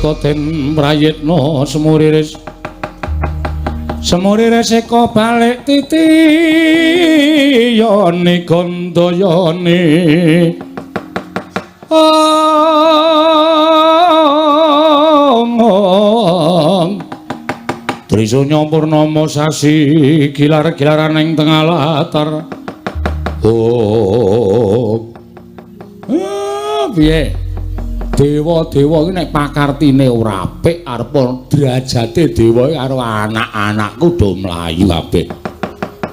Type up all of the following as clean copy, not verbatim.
nalika den prayitna semuriris eka balik titi yoni gandayane Trisanya purnama sasi gilar-gilaran ing tengah latar. Piye? Dewa-dewa iki nek pakartine ora apik arep derajate dewa karo anak-anakku do mlayu kabeh.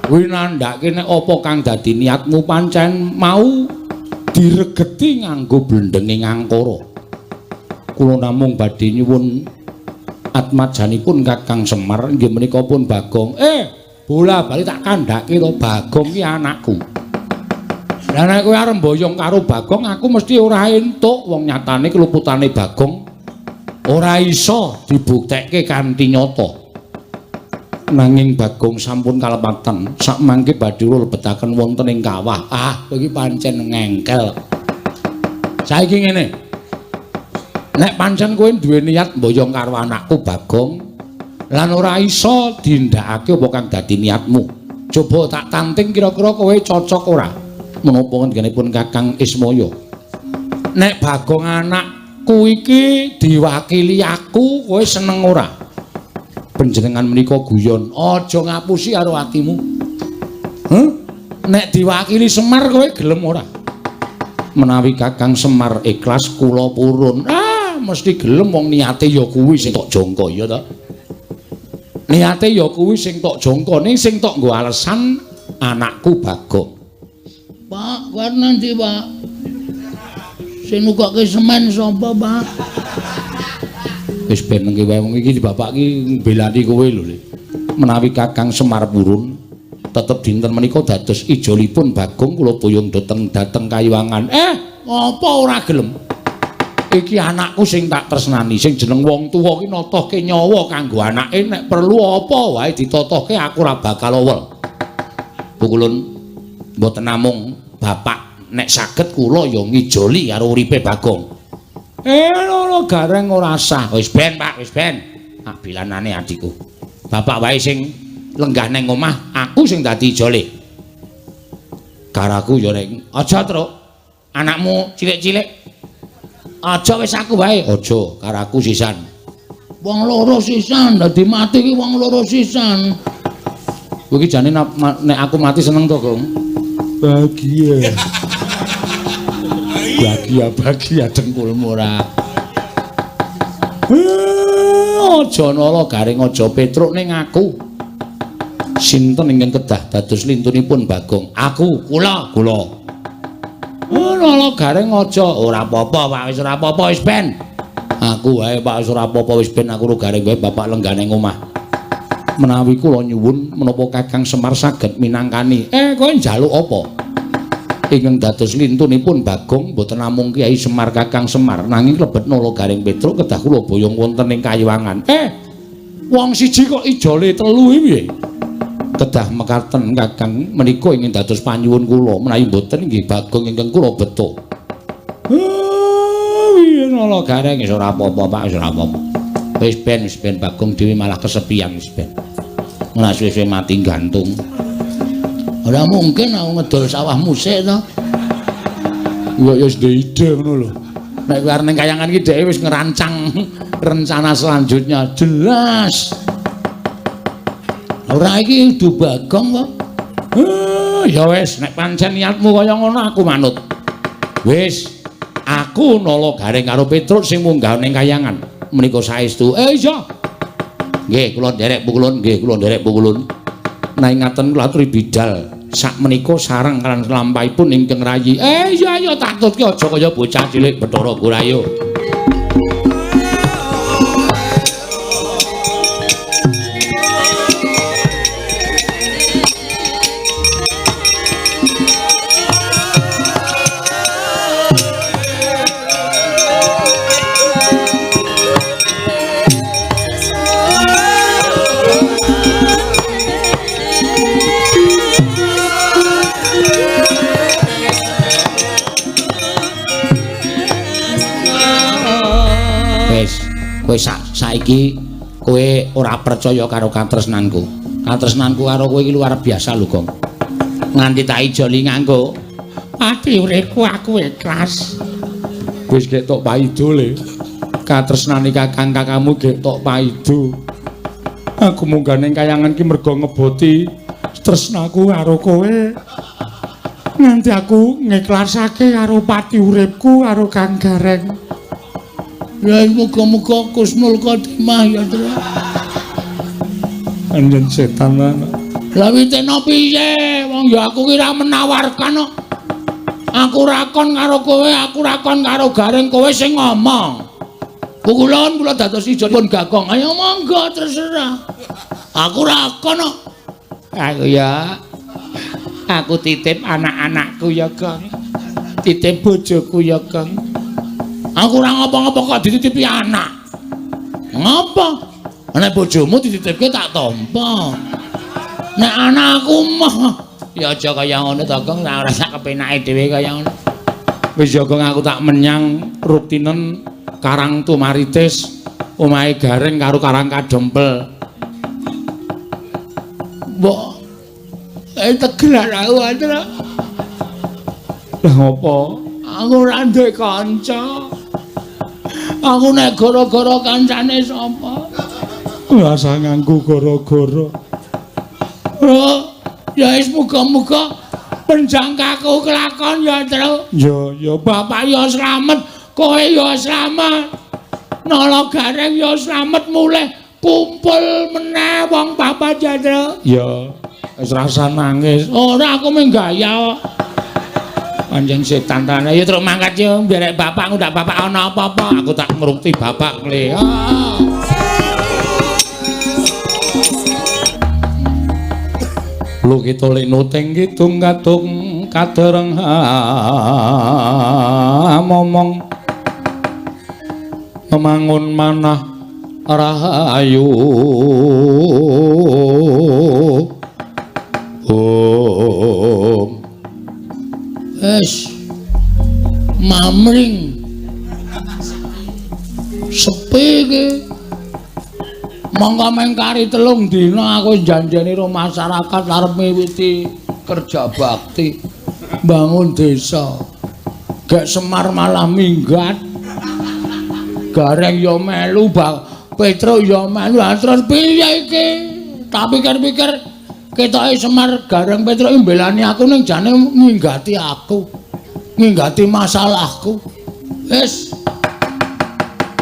Kuwi nandhake nek apa kang dadi niatmu pancen mau diregeti nganggo blendenging angkara. Kula namung badhe nyuwun atmajanipun Kakang Semar inggih menika pun Bagong. Bola-bali tak kandhake to Bagong ki anakku. Lah nek kowe arep mboyong karo Bagong aku mesti ora entuk wong nyatane keluputane Bagong ora iso dibuktekke kanthi nyata. Nanging Bagong sampun kalepatan sak mangke badhe kula lebetaken wonten ing kawah. Kowe iki pancen ngengkel. Saiki ngene. Nek pancen kowe duwe niat mboyong karo anakku Bagong lan ora iso dindakake apa kang dadi niatmu. Coba tak tanting kira-kira kowe cocok ora? Menapa ngenipun Kakang Ismaya. Nek Bagong anakku iki diwakili aku, kowe seneng ora? Panjenengan menika guyon, aja ngapusi karo atimu. Nek diwakili Semar kowe gelem ora? Menawi Kakang Semar ikhlas kula purun. Mesti gelem wong niate ya kuwi sing tok jangka ya ta. Niate ya kuwi sing tok jangka ning sing tok nggo alesan anakku Bagong. Pak, kuwi nanti, Pak. Sing nukokke semen sapa, Pak? Wis ben nengke wae wong iki bapak iki mbelani kowe lho. Menawi Kakang Semar purun tetep dinten menika dados ijolipun Bagong kula boyong dateng Kayuwangan. Apa ora gelem? Iki anakku sing tak tresnani, sing jeneng wong tuwa ki natohke nyawa kanggo anake nek perlu apa wae ditotohke aku ora bakal owel. Pukulun mboten namung bapak nek saged kula ya ngijoli karo uripe Bagong. Lho gareng ora sah. Wis ben, Pak, wis ben. Bilanane adikku. Bapak wae sing lenggah nang omah, aku sing dadi ijole. Karaku ya ning aja truk. Anakmu cilik-cilik aja wis aku wae. Aja, karo aku sisan. Wong loro sisan, dadi mati ki wong loro sisan. Kowe iki jane nek aku mati seneng to, Gong? Bahagia. Bahagia dengkulmu ora. Aja nala garing aja petruk ning aku. Sinten ingkang kedah dados lintunipun Bagong? Aku, kula. Nala gareng aja ora apa-apa Pak, wis ora apa-apa wis ben. Aku wae Pak wis ora apa-apa wis ben aku gareng wae bapak lenggah ning omah. Menawi kula nyuwun menapa Kakang Semar saged minangkani. Kowe njaluk apa? Ingkang dados lintunipun Bagong boten namung Kyai Semar Kakang Semar nanging klebet nala garing Petruk kedah kula boyong wonten ing Kayuwangan. Wong siji kok ijole telu iki piye? Kedah mekaten Kakang menika ingin dados panyuwun kula menawi mboten nggih Bagong ingkang kula beto. Piye nala gareng wis ora apa-apa Pak, wis ora apa-apa. Wis ben Bagong dhewe malah kesepian wis ben. Menawa suwe mati gantung. Ora mungkin aku ngedol sawahmu sik to. Ya wis ide ngono lho. Nek kowe arep ning Kayangan iki dhek wis ngerancang rencana selanjutnya jelas. Ora iki udu Bagong kok. Ya wis nek pancen niatmu kaya ngono aku manut. Wis aku nala garing karo Petruk sing munggah ning Kayangan. Menika saestu. Iya. Nggih kula nderek pukulun, Nanging ngaten kula aturi bidal. Sak menika sareng kan lampahipun ingkang rayi. Iya tak tutke aja kaya bocah cilik Bathara Gurayu. kowe saiki kowe ora percaya karo katresnanku. Katresnanku karo kowe iki luar biasa lho, Gong. Nganti tak ijoli nganggo pati uripku aku ikhlas. Wis gek tok paido le. Katresnane kakang-kakangmu gek tok paido. Aku munggah ning kayangan ki mergo ngeboti tresnaku karo kowe. Nganti aku ngiklasake karo pati uripku karo Kang Gareng. Ya muga-muga kusnul khotimah ya, Tru. Anjen setan ana. Lah witene piye? Wong ya aku ki ra menawarkan kok. Aku rakon karo kowe, aku rakon karo Gareng, kowe sing ngomong. Pukulon kula dados ijonipun Gagong. Ayo monggo terserah. Aku rakon kok. Aku ya. Aku titip anak-anakku ya, Gong. Titip bojoku ya, Gong. Aku ora ngapa-ngapa kok dititipi anak. Ngapa? Nek bojomu dititipke tak tampa. Nek anakku mah ya aja kaya ngono to, Gong, ora sak kepenake dhewe kaya ngono. Wis ya, Gong, aku tak menyang ruktinen Karang Tumaritis, omahe Gareng karo Karang Kadempel. Mbok tegelan aku antara. Lah ngopo? Aku ora ndek kanca. Aku nek gara-gara kancane sapa? Rasa nganggo gara-gara. Ya wis muga-muga penjangkaku kelakon ya, Tru. Ya bapak ya slamet, kowe ya slamet. Nala Gareng ya slamet mulih kumpul meneh wong papat ya, Tru. Ya wis rasa nangis. Ora aku mung gaya kok. Anjing setan ta. Ya Tru mangkat yo mberek bapakku ndak bapak ana apa-apa. Aku tak ngrukti bapak le. Lu kita linuting kidung kadung kadereng momong memangun manah rahayu es mamring sepi iki monggo mengkari 3 dina aku janjeni karo masyarakat arep miwiti kerja bakti bangun desa. Gek Semar malah minggat. Gareng ya melu, Petruk ya melu. Terus piye iki? Tak pikir-pikir ketoke Semar Gareng Petruk mbelani aku ning jane minggati aku. Minggati masalahku. Wis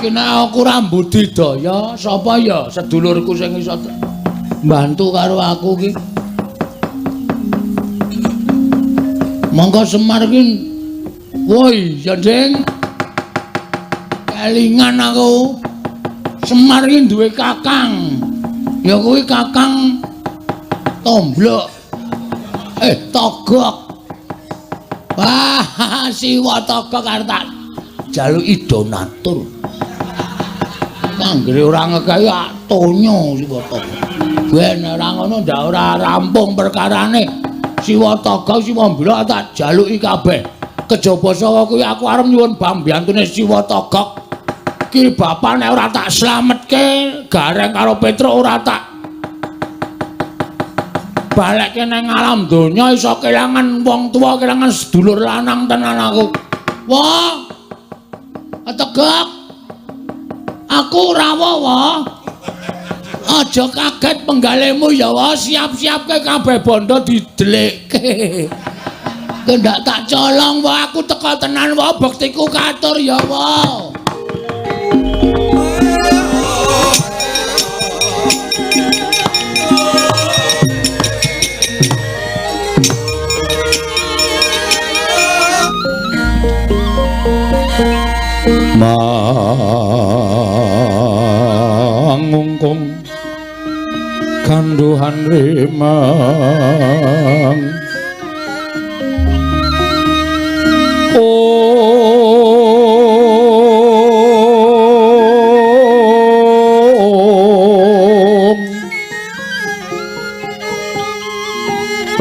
kena aku rambut didaya, sapa ya sedulurku sing iso bantu karo aku ki. Monggo Semar ki. Woi, Jandeng. Kelingan aku. Semar ki duwe kakang. Ya kuwi Kakang Tomblok. Togok. Wah, Siwa Togok arep tak jaluki donatur. Anggere ora ngegawe tonyo Siwata. Ben ora ngono ndak ora rampung perkarane. Siwata Siwambira tak jaluki kabeh. Kejaba saka kuwi aku arep nyuwun bambantune Siwata. Ki bapak nek ora tak slametke, Gareng karo Petruk ora tak balekke nang alam donya iso kelangan wong tuwa, kelangan sedulur lanang tenan aku. Wah. Tegak. Aku rawa. Aja kaget penggalemu ya, wa. Siap-siapke kabeh bondo didelekke. Kendak tak colong, wa. Aku teka tenan, wa. Bektiku katur ya, wa. Mangungkung kanduhan rimang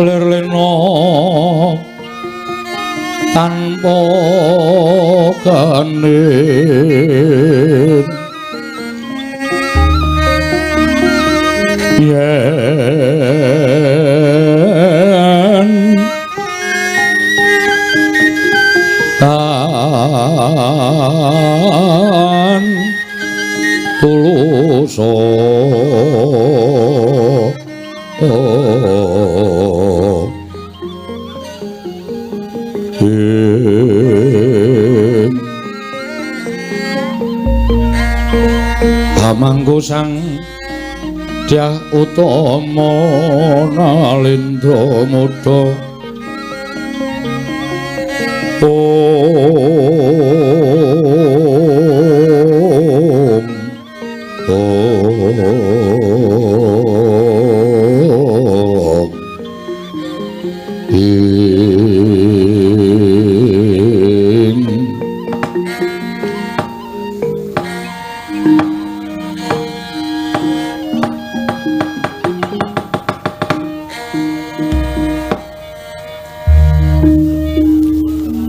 lerleno tanpa kanin yen tan tuluso Amangku sang Dyah Utama Nalendra Muda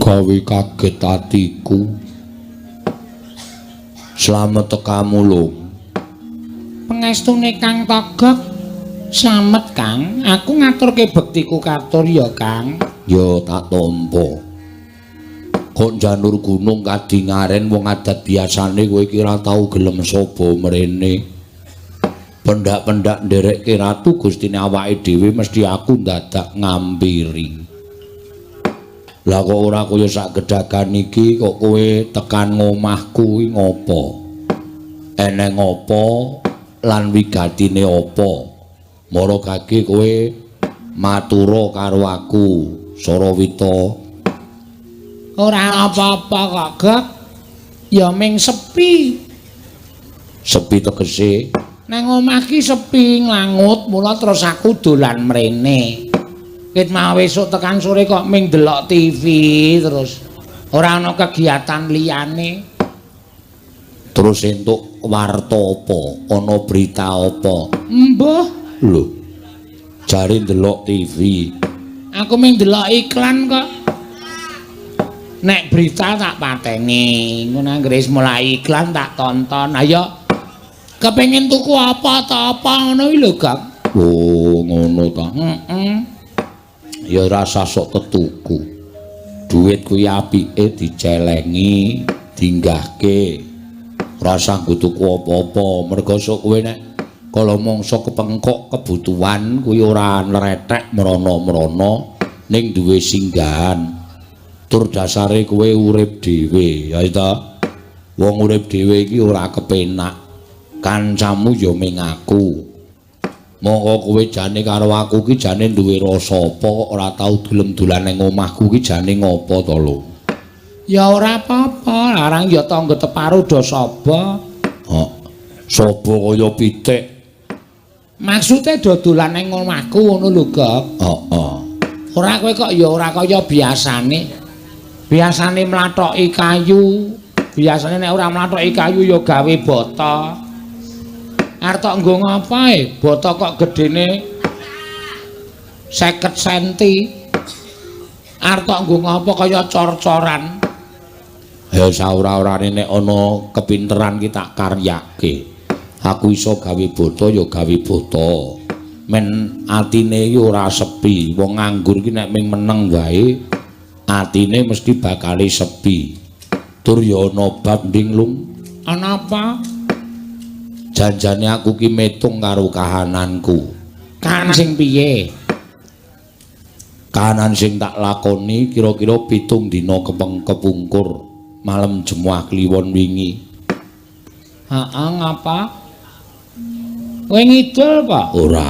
gawe kaget atiku. Slamet tekamu lho. Pangestune Kang Togog. Slamet Kang, aku ngaturke bektiku katur ya Kang. Ya tak tampa. Kok janur gunung kadingaren wong adat biasane kowe iki ora tau gelem sapa mrene. Pendak-pendak nderekke ratu gustine awake dhewe mesti aku dadak ngampiri. Lah kok ora kaya sak gedhagan iki kok kowe tekan ngomahku kuwi ngopo? Eneng apa lan wigatine apa? Mara kaki kowe matura karo aku, Sarawita. Ora apa-apa kok, Gek. Ya ming sepi. Sepi tegese Nang omah ki sepi nglangut, mula terus aku dolan mrene. Ket mau esuk tekan sore kok ming delok TV terus. Ora ana kegiatan liyane. terus entuk warta apa? Ana berita apa? Mbah, Lho. Jare ndelok TV. aku ming delok iklan kok. Nek berita tak pateni, ngono anggere mulai iklan tak tonton. Ayo kepengin tuku apa ta apa ngono iki lho, Kang. Oh, ngono ta. Ya rasa sok tetuku. Duit kuwi apike dicelengi, dinggahke. Rasa nggo tuku apa-apa, mergo sok kowe nek kala mangsa kepengkok kebutuhan kuwi ora nretek mrono-mrono ning duwe singgahan. Tur dasare kowe urip dhewe, ya ta. Wong urip dhewe iki ora kepenak. Kancamu ya ming aku. Monggo kowe jane karo aku ki jane duwe rasa apa kok ora tau dolem-dolan ning omahku ki jane ngopo to lho. Ya ora apa-apa, larang ya tangga teparo do sapa. Sapa kaya pitik. Maksude dodolan ning omahku ngono lho, Gek. Ora kowe kok ya ora kaya biasane. Biasane mlathoki kayu. Biasane nek ora mlathoki kayu ya gawe bata. Arep tok nggo ngapae? Bata kok gedene 50 cm. Arep tok nggo ngapa kaya cor-coran. Ya saora-orane nek ana kepinteran ki tak karyake. Aku iso gawe bata ya gawe bata. Men atine iki ora sepi. Wong nganggur ki nek ming meneng wae atine mesti bakale sepi. Tur ya ana bab nding lung. Ana apa? Janjane aku ki metung karo kahananku. Kahanan sing piye? Kahanan sing tak lakoni kira-kira 7 dina kepungkur malam Jemuah Kliwon wingi. Heeh, ngapa? Kowe ngidul apa? Ora.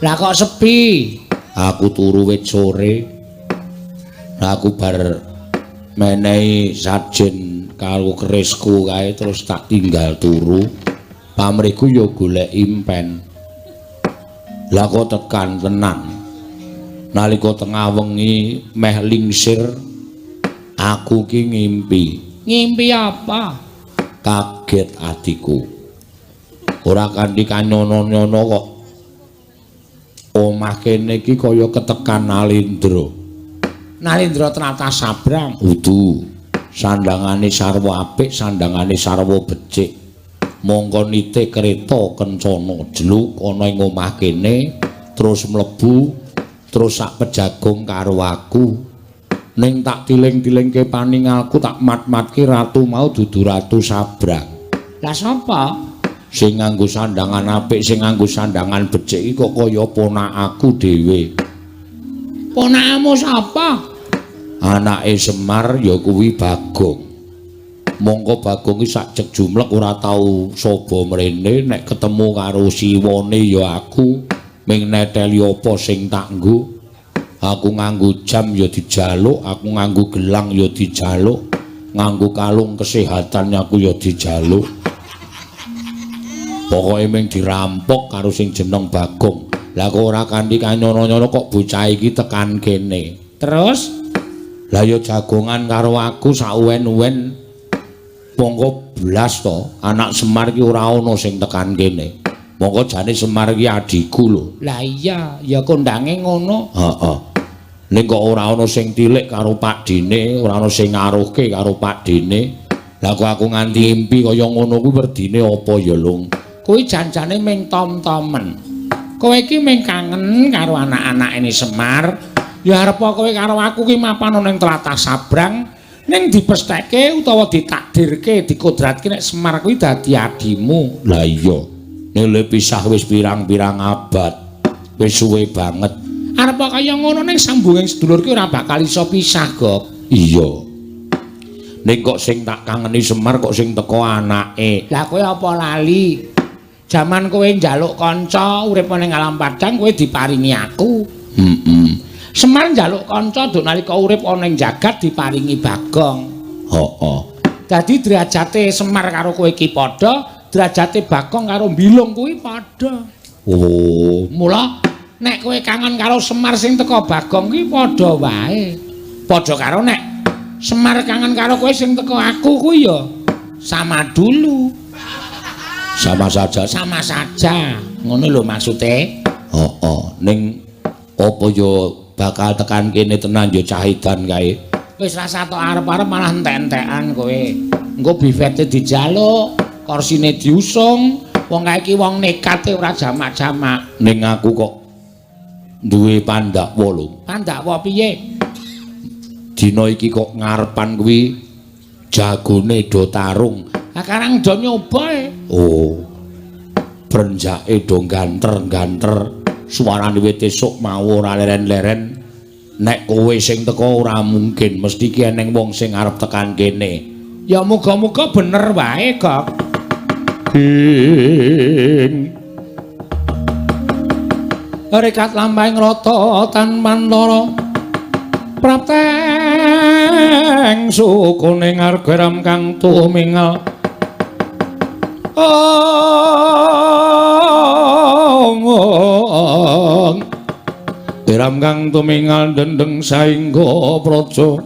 Lah kok sepi? Aku turu wit sore. Aku bar menehi sajen karo kerisku kae terus tak tinggal turu. Pamriku ya golek impen. Lah kok tekan tenan. Nalika tengah wengi meh lingsir aku ki ngimpi. Ngimpi apa? Kaget atiku. Ora kanthi kanyono-nyono kok. Omah kene iki kaya ketekan Nalindra. Nalindra Trata Sabrang. Udu. Sandangane sarwa apik, sandangane sarwa becik. Mongko nite kereta kencana jeluk ana ing omah kene terus mlebu terus sak pejagong karo aku ning tak tiling-tilingke paningalku tak mat-matke ratu mau dudu ratu Sabrang. Lah sapa? Sing nganggo sandangan apik sing nganggo sandangan becik iki kok kaya ponakku dhewe. Ponakmu sapa? Anake Semar ya kuwi Bagong. Mongko Bagong iki sak jek jumlek ora tau saba mrene nek ketemu karo siwane ya aku ming neteli apa sing tak nggo. Aku nganggo jam ya dijaluk, aku nganggo gelang ya dijaluk, nganggo kalung kesehatan aku ya dijaluk. Pokoke ming dirampok karo sing jeneng Bagong. Lah kok ora kanthi kanyono-nyono kok bocah iki tekan kene. Terus lah ya jagongan karo aku sawen-wen mongko blas to anak Semar ki ora ana sing tekan kene. Mongko jane Semar ki adikku lho. lah iya ya kondange ngono. Heeh. Ning kok ora ana sing tilik karo Pak Dene, ora ana sing ngaruhke karo Pak Dene. Lah kok aku nganti impi kaya ngono kuwi werdine apa ya, Lung? Kuwi janjane ming tom-tomen. Kowe iki ming kangen karo anak-anak ini Semar. Ya arep kowe karo aku ki mapan ning tlatah Sabrang ning dipestheke utawa ditakdirke dikodratke nek Semar kuwi dadi adimu. Lah iya. Nile pisah wis pirang-pirang abad. Wis suwe banget. Arep kaya ngono ning sambunging sedulur ki ora bakal iso pisah, Gok. Iya. Ning kok sing tak kangeni Semar kok sing teko anake. Lah kowe apa lali? Jaman kowe njaluk kanca urip ning alam padang kowe diparingi aku. Semar njaluk kanca duk nalika urip ana ing jagat diparingi Bagong. Heeh. Dadi derajate Semar karo kowe iki padha, derajate Bagong karo Bilung kuwi padha. Oh, Mula nek kowe kangen karo Semar sing teko Bagong kuwi padha wae. Padha karo nek Semar kangen karo kowe sing teko aku kuwi ya sama dulu. sama saja. Sama saja. Ngono lho maksude. Heeh. Ning apa ya bakal tekan kene tenan ya cahidan kae. Wis rasa tok arep-arep malah entek-entekan kowe. Engko bifete dijaluk, korsine diusung, wong kae iki wong nekate ora jamak-jamak. Ning aku kok duwe Pandhawa lho. Pandhawa piye? Dina iki kok ngarepan kuwi jagone do tarung. Lah karang do nyoba e. Oh. Brenjake do ganter-ganter. Suarane wit esuk mau ora leren-leren. Nek kowe sing teko ora mungkin mesti ki eneng wong sing arep tekan kene. Ya muga-muga bener wae, Gok. Rekat lampahing rata tanpan lara. Prapteng sukuning argaram kang tumingal. Iram kang tumingal dendeng saengga praja.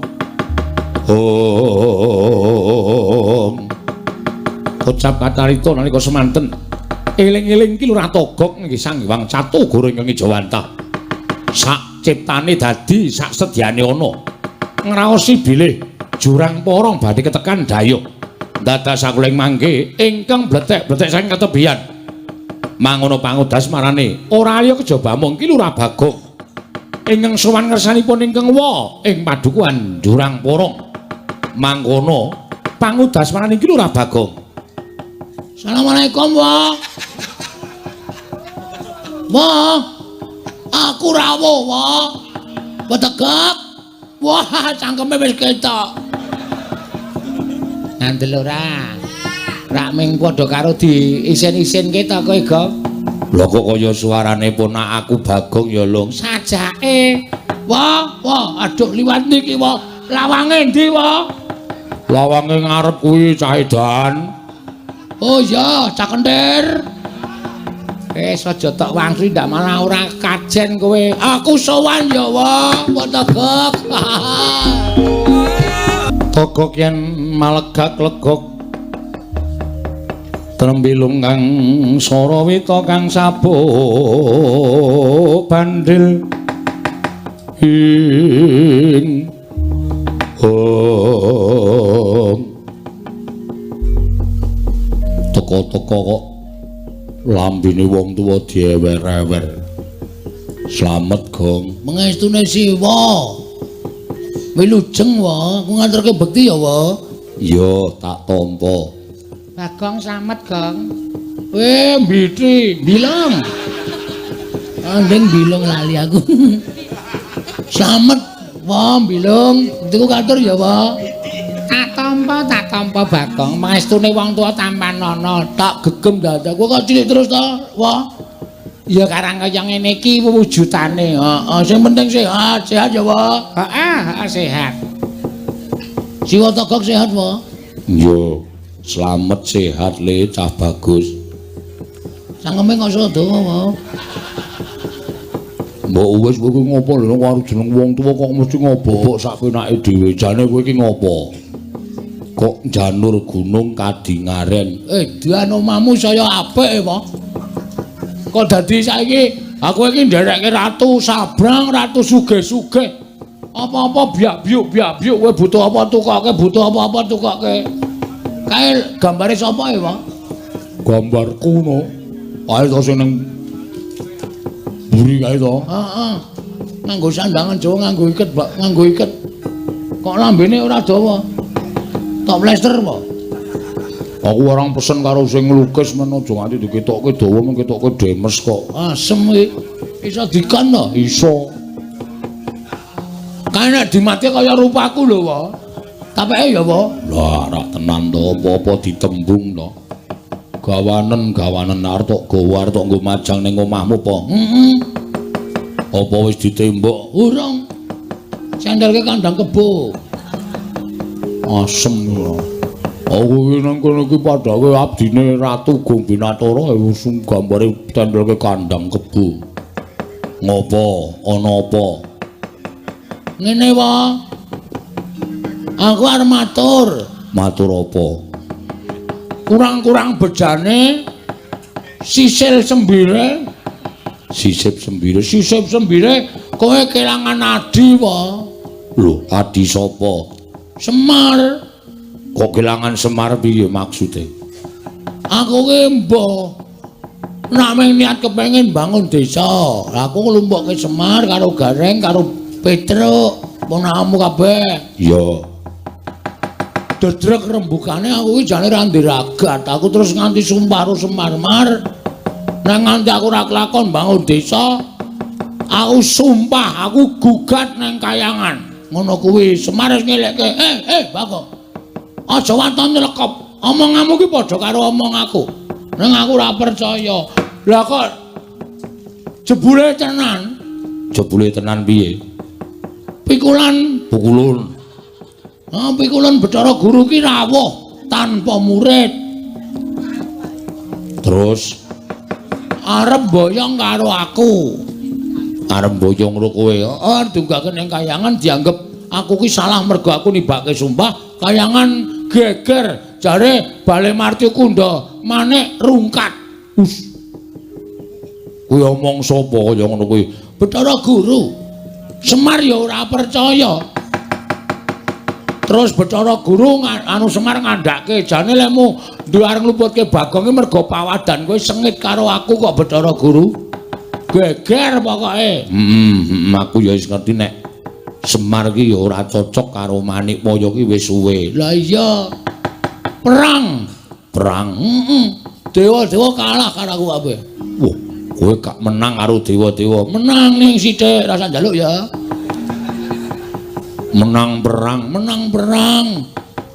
Ucap kacarita nalika semanten. Eling-eling ki Lurah Togog nggih Sang Hyang Catugur ingkang Ijawantah. Sak ciptane dadi sak sedyane ana. Ngraosi bilih jurang porong badhe ketekan dayuk. Dados sakuling mangke ingkang bletek-bletek saking ketebian. Mangono pangudas marane ora liya kejaba mung ki Lurah Bagong. Ingkang sowan ngersanipun ingkang wa ing padukuhan jurang porong. Mangkono pangudas marane ki Lurah Bagong. Assalamualaikum, Wa. Wa. Aku rawuh, Wa. Petegak. Wah, cangkeme wis ketok. Ngandel ora. Rak ming padha karo diisin-isinke ta kowe, Gok. Lho kok kaya suarane ponak aku Bagong ya, Lung. Sajake. Wa, aduh liwat niki, Wa. Lawange endi, Wa? Lawange ngarep kuwi cah edan. Oh iya, Cak Kentir. Aja tok wangsul ndak malah ora kajen kowe. Aku sowan ya, Wa, Tegok. Tegok yen malegak-legok. Trembilung kang Sarawita kang sabuk bandil. Ing teka kok lambene wong tuwa diewer-ewer. Slamet, Gong. Mengestune Siwa. Wilujeng wa, aku ngaturke bekti ya wa. Iya, tak tampa. Bagong slamet, Gong. Mbiti, bilang. Andeng bilung lali aku. Slamet, wa, bilung. Bektiku katur ya wa. Tak tampa Bagong. Mengestune wong tuwa tampan ana. Tak gegem dadaku kok cilik terus ta, wa. Ya karang kaya ngene iki wujudane. Heeh, sing penting sehat ya, wa. Heeh, sehat. Siwa Togog sehat, wa. Iya, slamet sehat le cah bagus. Sangeme kok sedo, wa. Mbok wis kowe ngopo lho karo jeneng wong tuwa kok mesti ngobok sak penake dhewe. Jane kowe iki ngopo? Kok janur gunung kadingaren. Dian omahmu saya apik, wa. Kok dadi saiki aku iki nderekke ratu sabrang, ratu sugih-sugih. Apa-apa biak-biuk kowe butuh apa tukoke, butuh apa-apa tukoke. Kae gambare sapa e, Pak? Gambarku no. Ae to sing ning buri kae to. Heeh. Nganggo sandangan Jawa nganggo iket, Pak, nganggo iket. Kok lambene ora dawa? Tok plester, Pak. Aku orang pesen karo sing nglukis men aja nganti diketokke dawa men ketokke demes kok. Asem iki. Iso dikon to? Iso. Kae nek dimati kaya rupaku lho, Pak. Tapeke ya, Pak. Lah, ora tenan to apa-apa ditembung to. Gawanen arep tok gawa arep tok nggo majang ning omahmu apa? Heeh. Apa wis ditembok? Urung. Sandelke kandang kebo. Asem lho. Aku iki nang kono iki padake abdine Ratu Gong Binatara wis gambare tendelke kandang kebo. Ngopo? Ana apa? Ngene wae. Aku arep matur. Matur apa? Kurang-kurang bejane sisil sembire. Sisip sembire kowe kelangan adi wae. Lho, adi sapa? Semar. Kok kelangan Semar piye maksude? Aku ki mbah nameng niat kepengin bangun desa. Lah aku nglumpukke Semar karo Gareng karo Petruk, ponakanmu kabeh. Iya. Dedrek rembukane aku ki jane ra ndiragat. Aku terus nganti sumparu Semar-mar. Nang nganti aku ra kelakon bangun desa. Aku sumpah, aku gugat nang kayangan. Ngono kuwi Semar wis ngelekke. Bagong. Aja wantun nyelekop. Omonganmu ki padha karo omong aku. Nang aku ora percaya. Lah kok jebule tenan? Jebule tenan piye? Pikulan. Pikulan Bathara Guru ki rawuh tanpa murid. Terus arep boyong karo aku. Arep boyong karo kowe. Heeh, dunggake ning kayangan dianggep aku ki salah mergo aku nibake sumpah. Kayangan geger jare Bale Marti Kunda manik rungkat. Kuwi omong sapa kaya ngono kuwi? Bathara Guru. Semar ya ora percaya. Terus Bathara Guru anu Semar ngandhake jane lemu duwe arep ngluputke Bagong ki mergo pawadan kowe sengit karo aku kok Bathara Guru. Geger pokoke. Aku ya wis ngerti nek Semar ki ya ora cocok karo Manikmaya ki wis suwe. Lah iya. Perang. Dewa-dewa kalah karo aku kabeh. Wah, kowe gak menang karo dewa-dewa. Menang ning sithik rasa njaluk ya. Menang perang.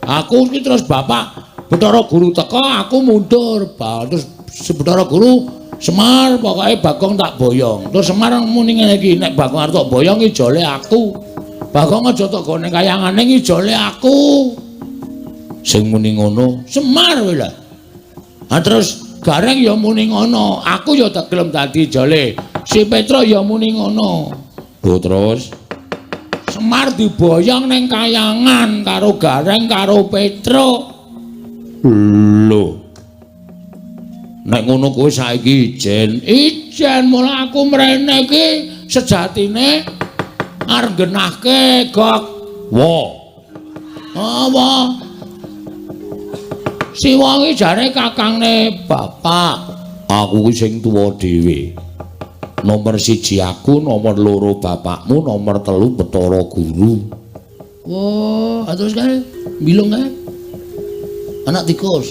Aku ki terus Bapak Bathara Guru teko, aku mundur. Terus Bathara Guru Semar pokoke Bagong tak boyong. Terus Semar muni ngene iki, nek Bagong arep tak boyong iki jole aku. Bagong aja tak gone kayangane iki jole aku. Sing muni ngono Semar wae lah. Terus Gareng ya muni ngono, aku ya tak gelem dadi jole. Si Petruk ya muni ngono. Oh, terus Semar diboyong ning kayangan karo Gareng karo Petruk. Lho. Nek ngono kowe saiki ijen mula aku mrene iki sejatine arep genahke Gok. Wah. Apa? Siwa iki jare kakangne bapak. Aku ki sing tuwa dhewe. Nomor 1 aku, nomor 2 bapakmu, nomor 3 Bathara Guru. Wah, terus kae bilung kae. Anak tikus.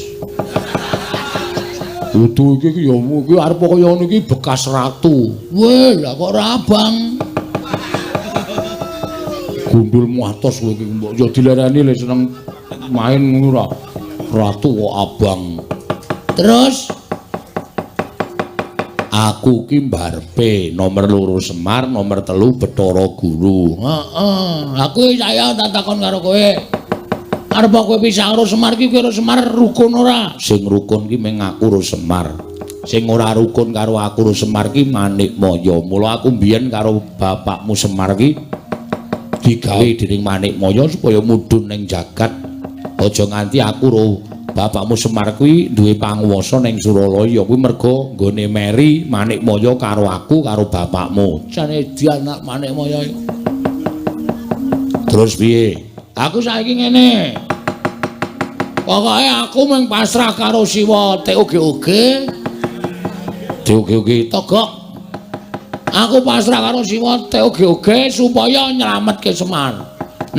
Kudu iki ya iki arep kaya ngono iki bekas ratu. Weh, lah kok ora abang. Gundulmu atos kowe iki mbok ya dilereni le seneng main ngono ra. Ratu kok abang. Terus aku ki mbarepe nomor 2 Semar, nomor 3 Bathara Guru. heeh, aku saya tak takon karo kowe. Arep kowe pisah karo Semar ki karo Semar rukun ora? Sing rukun ki mung aku karo Semar. Sing ora rukun karo aku karo Semar ki Manikmaya. Mula aku mbiyen karo bapakmu Semar ki digawe dening Manikmaya supaya mudhun ning jagat. Aja nganti aku karo bapakmu Semar kuwi duwe panguwasa ning Suralaya kuwi merga nggone meri Manikmaya karo aku karo bapakmu. Jane dianak Manikmaya. Terus piye? Aku saiki ngene. Pokoke aku mung pasrah karo Siwa TOGOG. TOGOG Togok. Aku pasrah karo Siwa TOGOG supaya nyelametke Semar.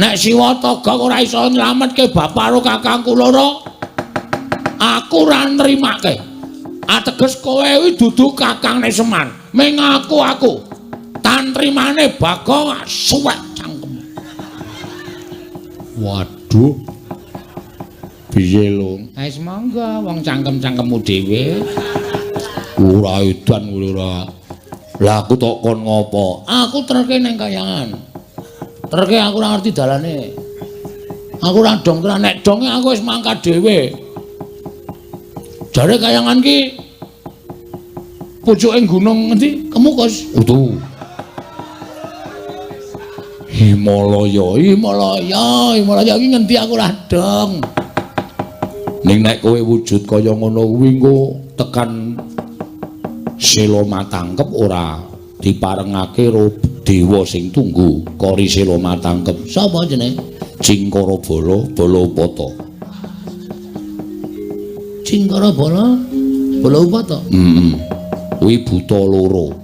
Nek Siwa Togok ora iso nyelametke bapak karo kakangku loro, aku ora nrimake. Ateges kowe kuwi dudu kakangne Semar. Ming aku tan trimane Bagong suwek cangkem. Waduh. Piye lho? Wis monggo wong cangkem-cangkemmu dhewe. Ora edan kuwi ora. Lah aku tok kon ngopo? Aku terke ning kayangan. Terke aku ora ngerti dalane. Aku ora dong nek donge aku wis mangkat dhewe. Jare kayangan ki pucuking gunung ngendi? Kemukus. Utuh. Himalaya iki ngendi aku ora dong. Ning nek kowe wujud kaya ngono kuwi engko tekan Sela Matangkep ora diparengake karo dewa sing tunggu Kori Sela Matangkep. Sapa jenenge? Cingkara Bala Balapata. Cingkara Bala Balapata. Kuwi buta loro.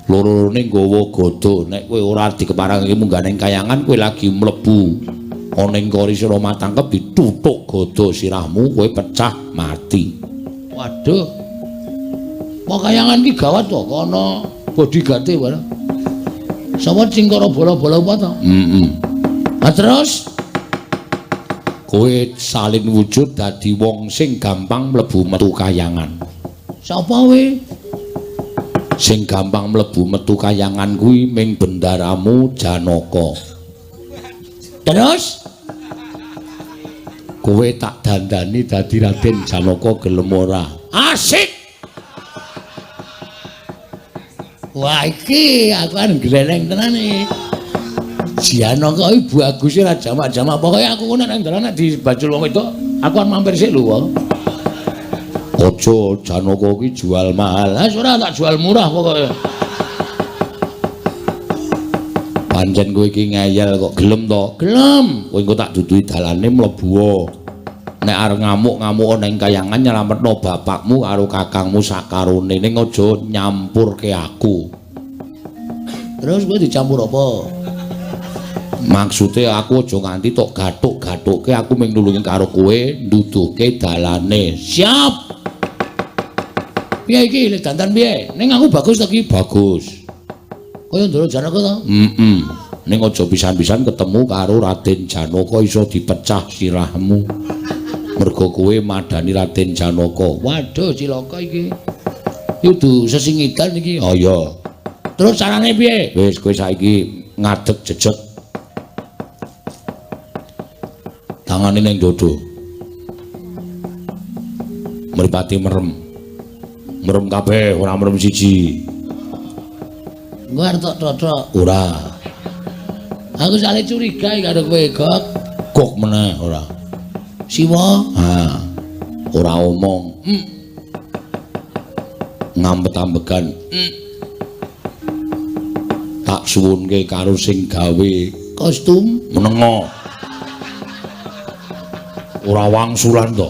Lorone nggawa gada. Nek kowe ora dikeparengake munggah ning kayangan kowe lagi mlebu ana ing Kori Sela Matangkep dituthuk gada sirahmu kowe pecah mati. Waduh. Kok kayangan ki gawat to, kono bodyguard-e wae. Sapa Cingkara Bala Balapata? Ah terus kowe salin wujud dadi wong sing gampang mlebu metu kayangan. Sapa we? Sing gampang mlebu metu kayangan kuwi ming bendaramu Janaka. Terus kowe tak dandani dadi Raden Janaka gelem ora? asik. Wah iki aku kan gleleng tenan iki. Janaka iki bagus ora jamak-jamak. Pokoke aku ngono nang dalan nek dibajul wong itu, aku kan mampir sik lho wae. Aja Janaka ki jual mahal. Lah ora tak jual murah pokoke. Pancen kowe iki ngeyel kok gelem to? Gelem. Kowe engko tak duduhi dalane mlebu. Nek arep ngamuk-ngamuk ning kayangan nyelametno bapakmu karo kakangmu sakarone ning aja nyampurke aku. Terus kowe dicampur apa? Maksude aku aja nganti tok gathuk-gathuke aku mung nulungi karo kowe nduduhke dalane. Siap. Piye iki lek dandan piye? Ning aku bagus to iki? Bagus. Kaya ndoro Janaka to? Ning aja pisan-pisan ketemu karo Raden Janaka iso dipecah sirahmu. Mergo kowe madani Raden Janaka. Waduh cilaka iki. Kudu sesingitan iki. Oh iya. Terus carane piye? Wis kowe saiki ngadeg jejeg. Tangane ning dodo. Mripate merem. Merem kabeh, ora merem siji. Engko arep tok-tok. Ora. Aku sale curiga karo kowe, Gok. Kok meneh ora. Siwa? Ha. Ora omong. Ngambet-ambegan. Tak suwunke karo sing gawe Kostum menengo. Ora wangsulan to.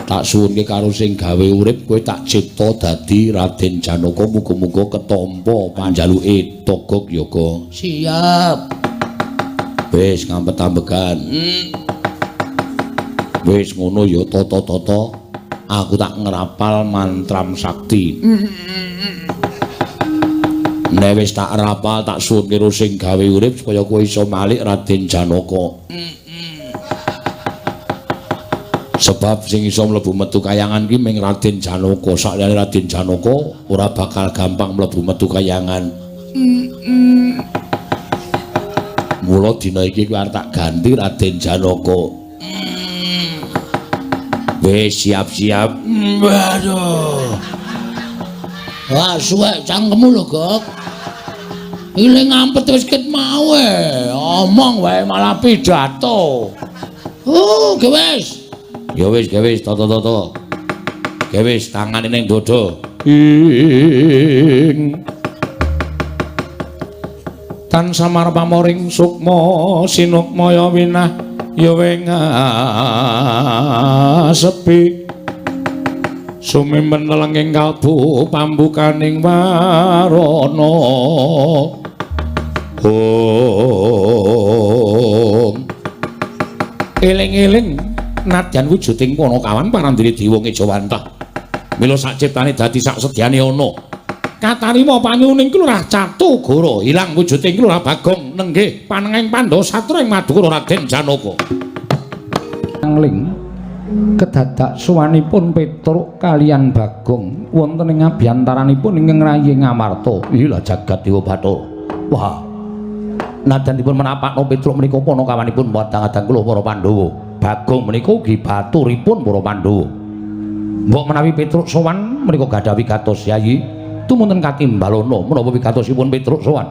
Tak suwunke karo sing gawe urip kowe tak cipta dadi Raden Janaka muga-muga ketampa panjaluke Togog Yaka. Siap. Wis ngampet-ambekan. Wis ngono ya tata-tata. Aku tak ngrapal mantram sakti. Nek wis tak rapal tak suwun karo sing gawe urip supaya kowe iso malik Raden Janaka. Sebab sing iso mlebu metu kayangan ki mung Raden Janaka. Sakliyane Raden Janaka ora bakal gampang mlebu metu kayangan. Mula dina iki kuwi arep tak ganti Raden Janaka. Wis siap-siap. Waduh. Wah, suwek cangkemmu lho, Gok. Iki ngampet wis ket mau omong wae malah pidato. Gewes. Ya wis, tata-tata. Gewis tangane ning dada. Tan samar pamoring sukma sinukmaya winah ya wenga sepi. Sumimpen lenging kalbu pambukaning warana. Eling-eling nadyan wujuding Panakawan parandene Dewa Ngejawantah. Mila sak ciptane dadi sak sedyane ana. Katarima panyuning Kelurah Catugara, ilang wujuding Kelurah Bagong nenggih panenging Pandhasatra ing Madukara Raden Janaka. Angling kedadak suwanipun Petruk kaliyan Bagong wonten ing abyantaranipun ingkang rayi Ngamarta. Ila jagat Dewa Bathara. Wah. Nadyan dipun menapakno Petruk menika Panakawanipun padang-adang kula para Pandhawa. Bagong menika ugi baturipun para Pandhawa. Mbok menawi Petruk sowan menika gadhah wigatos yayi tumunten katimbalana menapa wigatosipun Petruk sowan.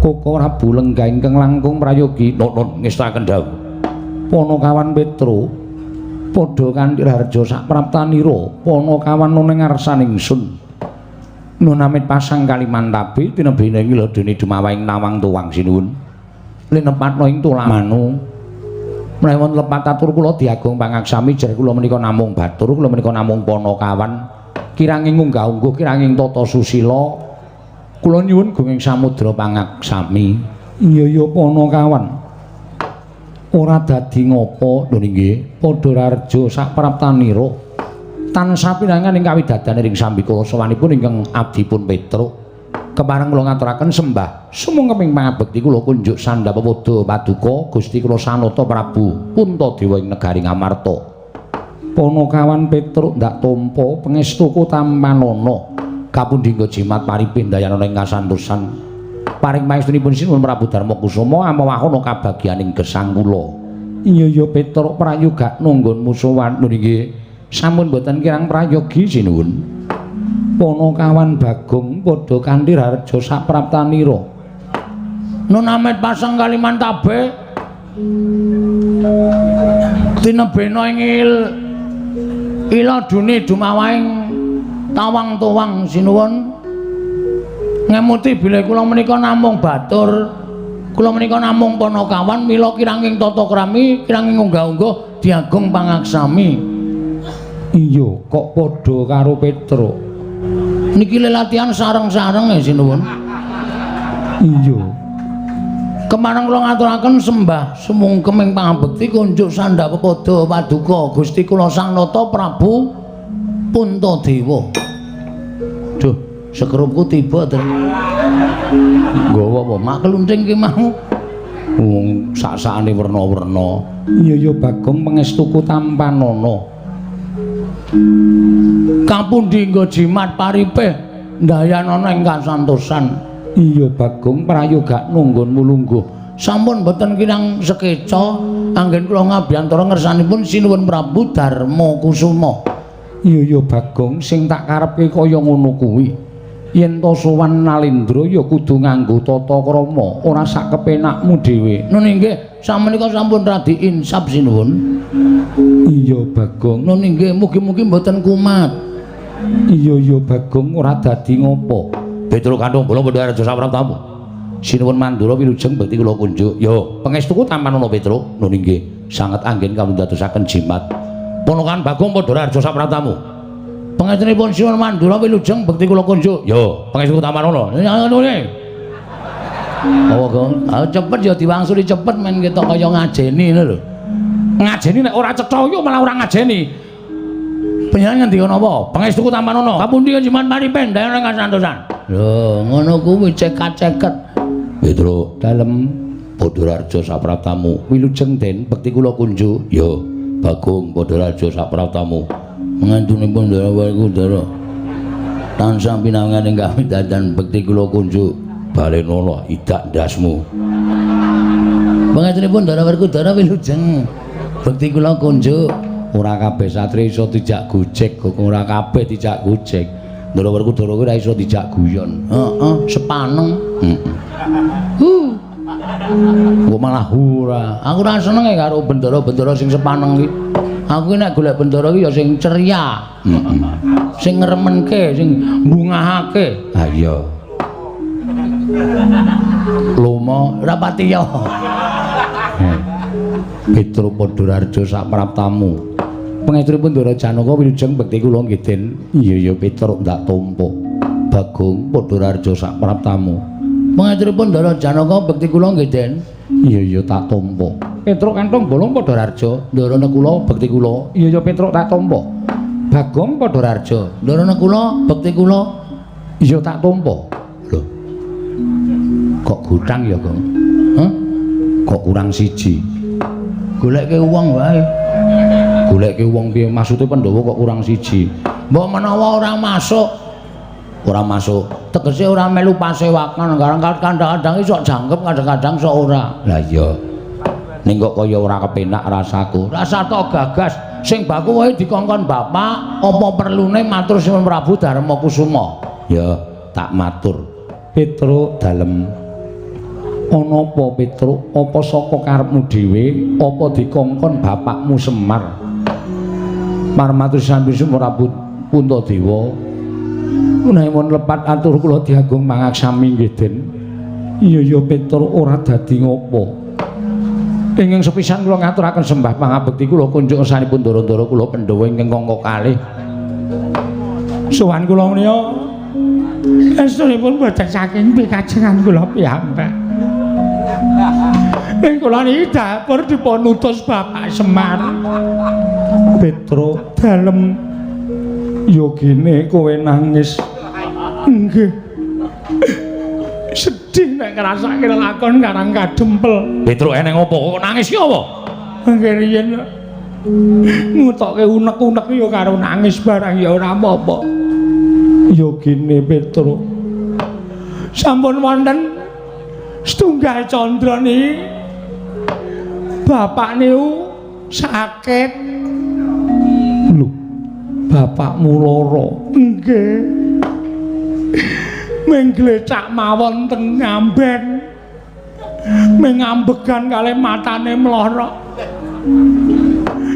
Koko Prabu lenggah ingkang langkung prayogi non ngestaken dawuh. Panakawan Petruk padha kanthi harja sak praptanira Panakawan ning ngarsaning ingsun. Nun amit pasang Kalimantabe tinebene ngilodene dumawahing nawang tuwang sinuwun. Linepatno ing tulamanu. Mlewon lepat atur kula diagung pangaksami jer kula menika namung batur, kula menika namung Panakawan. Kiranging unggah-ungguh kiranging tata susila. Kula nyuwun gunging samudra pangaksami. Iya Panakawan. Ora dadi ngapa lho nggih, padha rarja sak praptanira. Tansah pinangan ing kawidadane ring sambikala sawanipun ingkang abdipun Petruk. Kepareng kula ngaturaken sembah sumung keping pangabekti kula kunjuk sandhapa pada paduka Gusti kula Sanata Prabu Puntadewa ing negari Ngamarta. Panakawan Petruk ndak tampa pangestuku tampanana kapundhingga jimat paripin dayana ing kasantosan. Paring maestunipun sinuwun Prabu Darmakusuma amawahana kabagyaning gesang kula. Iya Petruk prayoga nunggonmu sowan nggih. Sampun boten kirang prayogi sinuwun. Panakawan Bagong padha kanthi harja sak praptanira. Nun amit pasang Kalimantabe tinebena ing iladune dumawahing tawang tuwang sinuwun. Ngemuti bilih kula menika namung batur, kula menika namung Panakawan mila kiranging tata krami, kiranging unggah-ungguh diagung pangaksami. Iya, kok padha karo Petruk. Niki latihan sareng-sareng sinuwun. Iya. Kemareng kula ngaturaken sembah sumungkem ing pangabekti kunjuk sandhapa pada paduka Gusti kula Sanata Prabu Puntadewa. Duh, sekerupku tiba to. Nggawa apa mak kelunting ki mau. Wong sak-sakane werna-werna. Iya Bagong pangestuku tampanana. Kapundhingga jimat paripeh ndayanana ing kasantosan. Iya Bagong prayoga nunggonmu lungguh. Sampun boten kirang sekeca anggen kula ngabyantara ngersanipun sinuwun Prabu Darmakusuma. Iya Bagong sing tak karepke kaya ngono kuwi. Yen to sowan Nalendra ya kudu nganggo tata krama, ora sak kepenakmu dhewe. Nun nggih, samenika sampun radi insap sinuwun. Iya Bagong, nun nggih mugi-mugi mboten kumat. Iya Bagong ora dadi ngopo. Petruk kandung kula padha raja sapraptamu. Sinuwun Mandura wilujeng bekti kula kunjuk. Ya, pangestuku tampanana Petruk. Nun nggih, sanget anggen kawula dadosaken jimat. Ponokan Bagong padha raja sapratamu. Pangetunipun Sinuwun Mandura wilujeng bekti kula kunjuk. Yo, pangestu Tamarana. Ngene. Apa, Gong? Ah cepet ya diwangsuli cepet men ketok kaya ngajeni ngono lho. Ngajeni nek ora cetha yo malah ora ngajeni. Panjenengan ngendika napa? Pangestu Tamarana. Kapundi Jiman Paripen dereng kasantosan. Lho, ngono kuwi cekat-ceket. Petro dalem padha raja sapratamu. Wilujeng den bekti kula kunjuk. Yo, Bagong padha raja sapratamu. Mengantunipun Darawalkudara tansah pinanganing kawidadan bekti kula kunjuk balenala idak ndasmu. Mengantunipun Darawalkudara wilujeng bekti kula kunjuk ora kabeh satri iso dijak gojek, ora kabeh dijak gojek. Darawalkudara kuwi ora iso dijak guyon. Heeh, sepaneng. Kok malah ora. Aku ora seneng karo bendara-bendara sing sepaneng iki. Aku nek golek bendara iki ya sing ceria. Sing ngremenke, sing mbungahake. Ha iya. Lomo ora pati ya. Petro Padhararja sapraptamu. Pangestripun Ndara Janaka wilujeng bekti kula nggih Den. Iya ya Petro ndak tampa. Bagong Padhararja sapraptamu. Pangestripun Ndara Janaka bekti kula nggih Den. Iya ya tak tampa. Petruk kantong bolong Padhararja, ndarana kula bekti kula. Iya ya Petruk tak tampa. Bagong Padhararja, ndarana kula bekti kula. Iya tak tampa. Lho. Kok gutang ya, Gong? Hah? Kok kurang siji? Goleke wong wae. Goleke wong piye maksude Pandhawa kok kurang siji? Mbok menawa ora masuk. Ora masuk. Tegese ora melu pasewakan, kadang-kadang iso jangkep, kadang-kadang iso ora. Lah iya. Ning kok kaya ora kepenak rasaku. Rasa tok gagas sing baku wae dikongkon bapak, apa perlune matur Sinuwun Prabu Darmakusuma. Ya, tak matur. Petro dalem. Ana apa Petro? Apa saka karepmu dhewe? Apa dikongkon bapakmu Semar? Marmatur Sinuwun Prabu Puntadewa. Menawi lepat atur kula diagung mangaksami nggih Den. Iya ya Petro ora dadi ngopo. Ingkang sepisan kula ngaturaken sembah pangabekti kula kunjuk sanipun Ndara-ndara kula Pandhawa ingkang kangka kalih. Sowan kula menika estunipun boten saking pikajengan kula piyambak. Ing kula niki dapur dipun utus Bapak Semar. Petro dalem yogine kowe nangis. Nggih. Sedih nek ngrasake lakon Karang Kadempel. Petro eneng opo kok nangis ki apa? Nggih riyen ngutokke unek-unek ya karo nangis barang ya ora apa-apa. Yogine Petro. Sampun wonten setunggal candra niki. Bapak niku sakit. Lho, bapakmu lara. Nggih. Mengglecak mawon teng ngamben. Mengambegan kalih matane mlorok.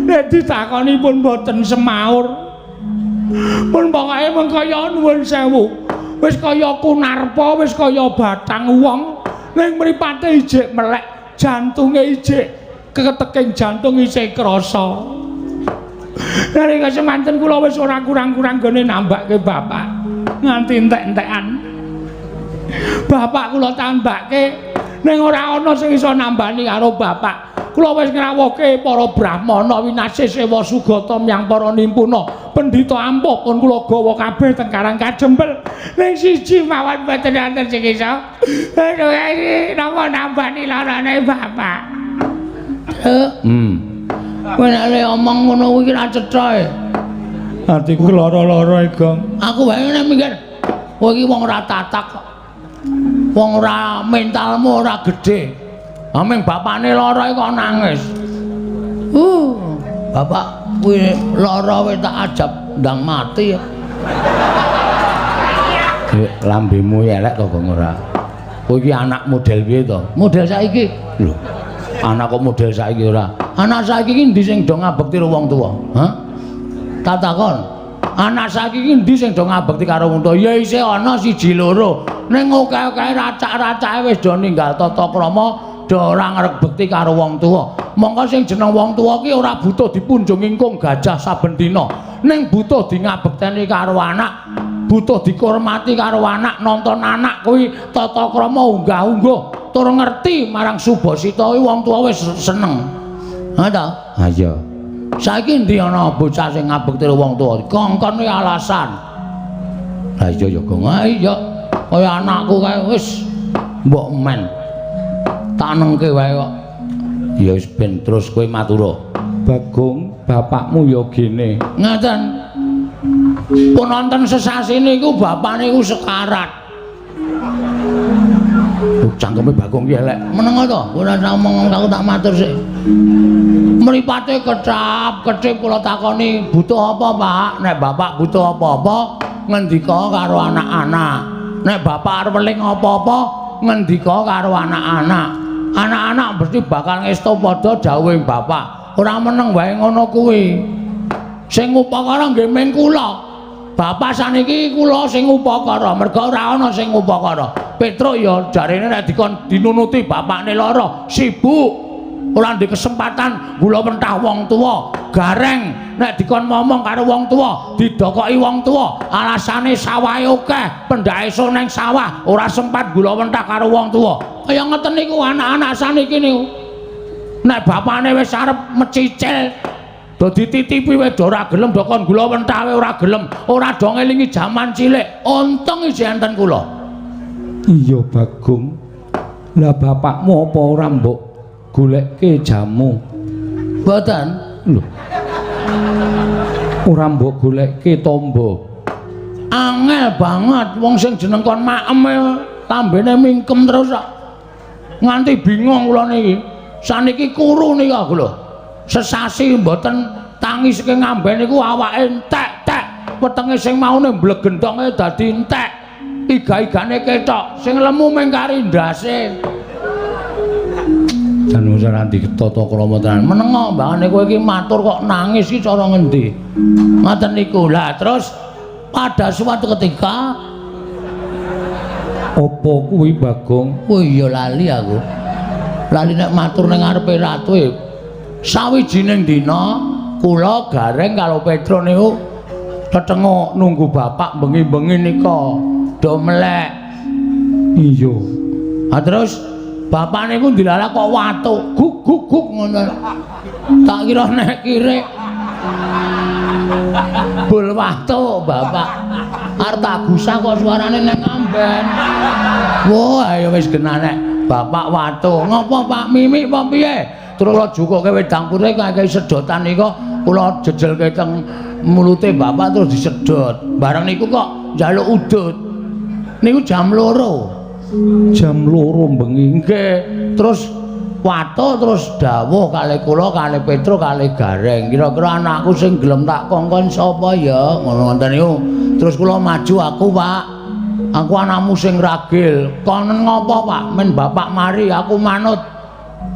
Nek ditakoni pun boten semaur. Pun pokoke mengkaya nuwun sewu. Wis kaya kunarpa, wis kaya batang wong. Ning mripate ijik melek, jantunge ijik keteking jantung isih krasa. Nalika semanten kula wis ora kurang-kurang gone nambake bapak. Nganti entek-entekan. Bapak kula tambake ning ora ana sing iso nambani karo bapak. Kula wis ngrawuhke para brahmana winasih sewa sugata miyang para nimpuna. Pendhita ampuh pun kula gawa kabeh teng Karang Kadempel. Ning siji mawon mboten wonten sing iso. Aduh iki napa nambani larane bapak. Kowe nek le omong ngono kuwi ora cetha e. Atiku lara-lara e, Gong. Aku wae nek mikir kowe iki wong ora tatak kok. Wong ora mentalmu ora gedhe. Ameng bapakne lara kok nangis. Bapak kuwi lara wis tak ajab ndang mati ya. Lambemu elek to Gong ora. Kowe iki anak model piye to? Model saiki. Lho. Anak kok model saiki ora. Anak saiki iki endi sing do ngabekti karo wong tuwa? Hah? Tak takon. Anak saiki iki endi sing do ngabekti karo wong tuwa? Ya isih ana siji loro. Ning akeh-akeh racak-racake wis do ninggal tata krama padha ora ngrebekti karo wong tuwa. Mongko sing jeneng wong tuwa ki ora butuh dipunjung ingkung gajah saben dina, ning butuh di ngabekteni karo anak, butuh dihormati karo anak, nonton anak kuwi tata krama unggah-ungguh, tur ngerti marang Subasita kuwi wong tuwa wis seneng. Ha ta? Ha iya. Saiki ndi ana bocah sing ngabekti wong tuwa? Kongkon kuwi alasan. Ha iya ya, Gong. Ha iya. Kaya anakku kae wis mbok men. Tak nengke wae kok. Ya wis ben terus kowe matura. Bagong, bapakmu ya gene. Ngaten. Pun wonten sesasi niku bapakne niku sekarat. Cangkeme Bagong ki elek. Meneng to? Ora ngomong aku tak matur sik. Mripate kecap-kecip kula takoni, "Butuh apa, Pak?" Nek bapak butuh apa-apa, ngendika karo anak-anak. Nek bapak arep eling apa-apa, ngendika karo anak-anak. Anak-anak mesti bakal ngesta padha dawuhe bapak. Ora meneng wae ngono kuwi. Sing upakara nggih ming kula. Bapak saniki kula sing upakara, merga ora ana sing upakara. Petruk ya jarene nek dikon dinunuti bapakne lara, sibuk. Ora ndek kesempatan gula mentah wong tuwa. Gareng nek dikon ngomong karo wong tuwa, didokoki wong tuwa, alasane sawahe akeh, pendake ning sawah, ora sempat gula mentah karo wong tuwa. Kaya ngeten niku anak-anak saniki niku. Nek bapakne wis arep mecicil, do dititipi wis do ora gelem, do kon gula mentah ora gelem, ora do ngelingi jaman cilik. Untung iki enten kula. Iya, Bagong. Lah bapakmu apa ora mbok golekke jamu? Mboten. Lho. Ora mbok golekke tombo. Angel banget wong sing jeneng kon maem lambene mingkem terus kok. Nganti bingung kula niki. Saniki kuru niki aku lho. Sesasi mboten tangi saking ngamben niku awake entek-tek. Wetenge sing maune mblegentonge dadi entek. Iga-igane ketok, sing lemu mung kari ndase. Jan wis ora ditata krama tenan. Menengo mbangane kowe iki matur kok nangis iki cara ngendi? Ngoten niku. Lah terus pada suatu ketika apa kuwi Bagong? Oh iya lali aku. Lali nek matur ning ngarepe ratu e. Sawijining dina kula gareng karo Petro niku tetengok nunggu bapak bengi-bengi nika do melek. Iya. Ah terus bapak niku dilalah kok watuk, guk ngono. Tak kira nek kire. Bul watuk bapak. Arep tak gusah kok suarane ning ngamben. Wah, ya wis genane. Bapak watuk. Ngopo Pak Mimi apa piye? Terus kula jukuke wedang putih kaya sedotan nika kula jejelke teng mulute bapak terus disedot. Bareng niku kok njaluk udut. Niku jam 2. Jam 2 bengi nggih. Terus watuk terus dawuh kalih kula kalih Petro kalih Gareng. Kira-kira anakku sing gelem tak kongkon sapa ya? Ngono ngoten niku. Terus kula maju aku, Pak. Aku anakmu sing ragil. Konen ngopo, Pak? Men bapak mari aku manut.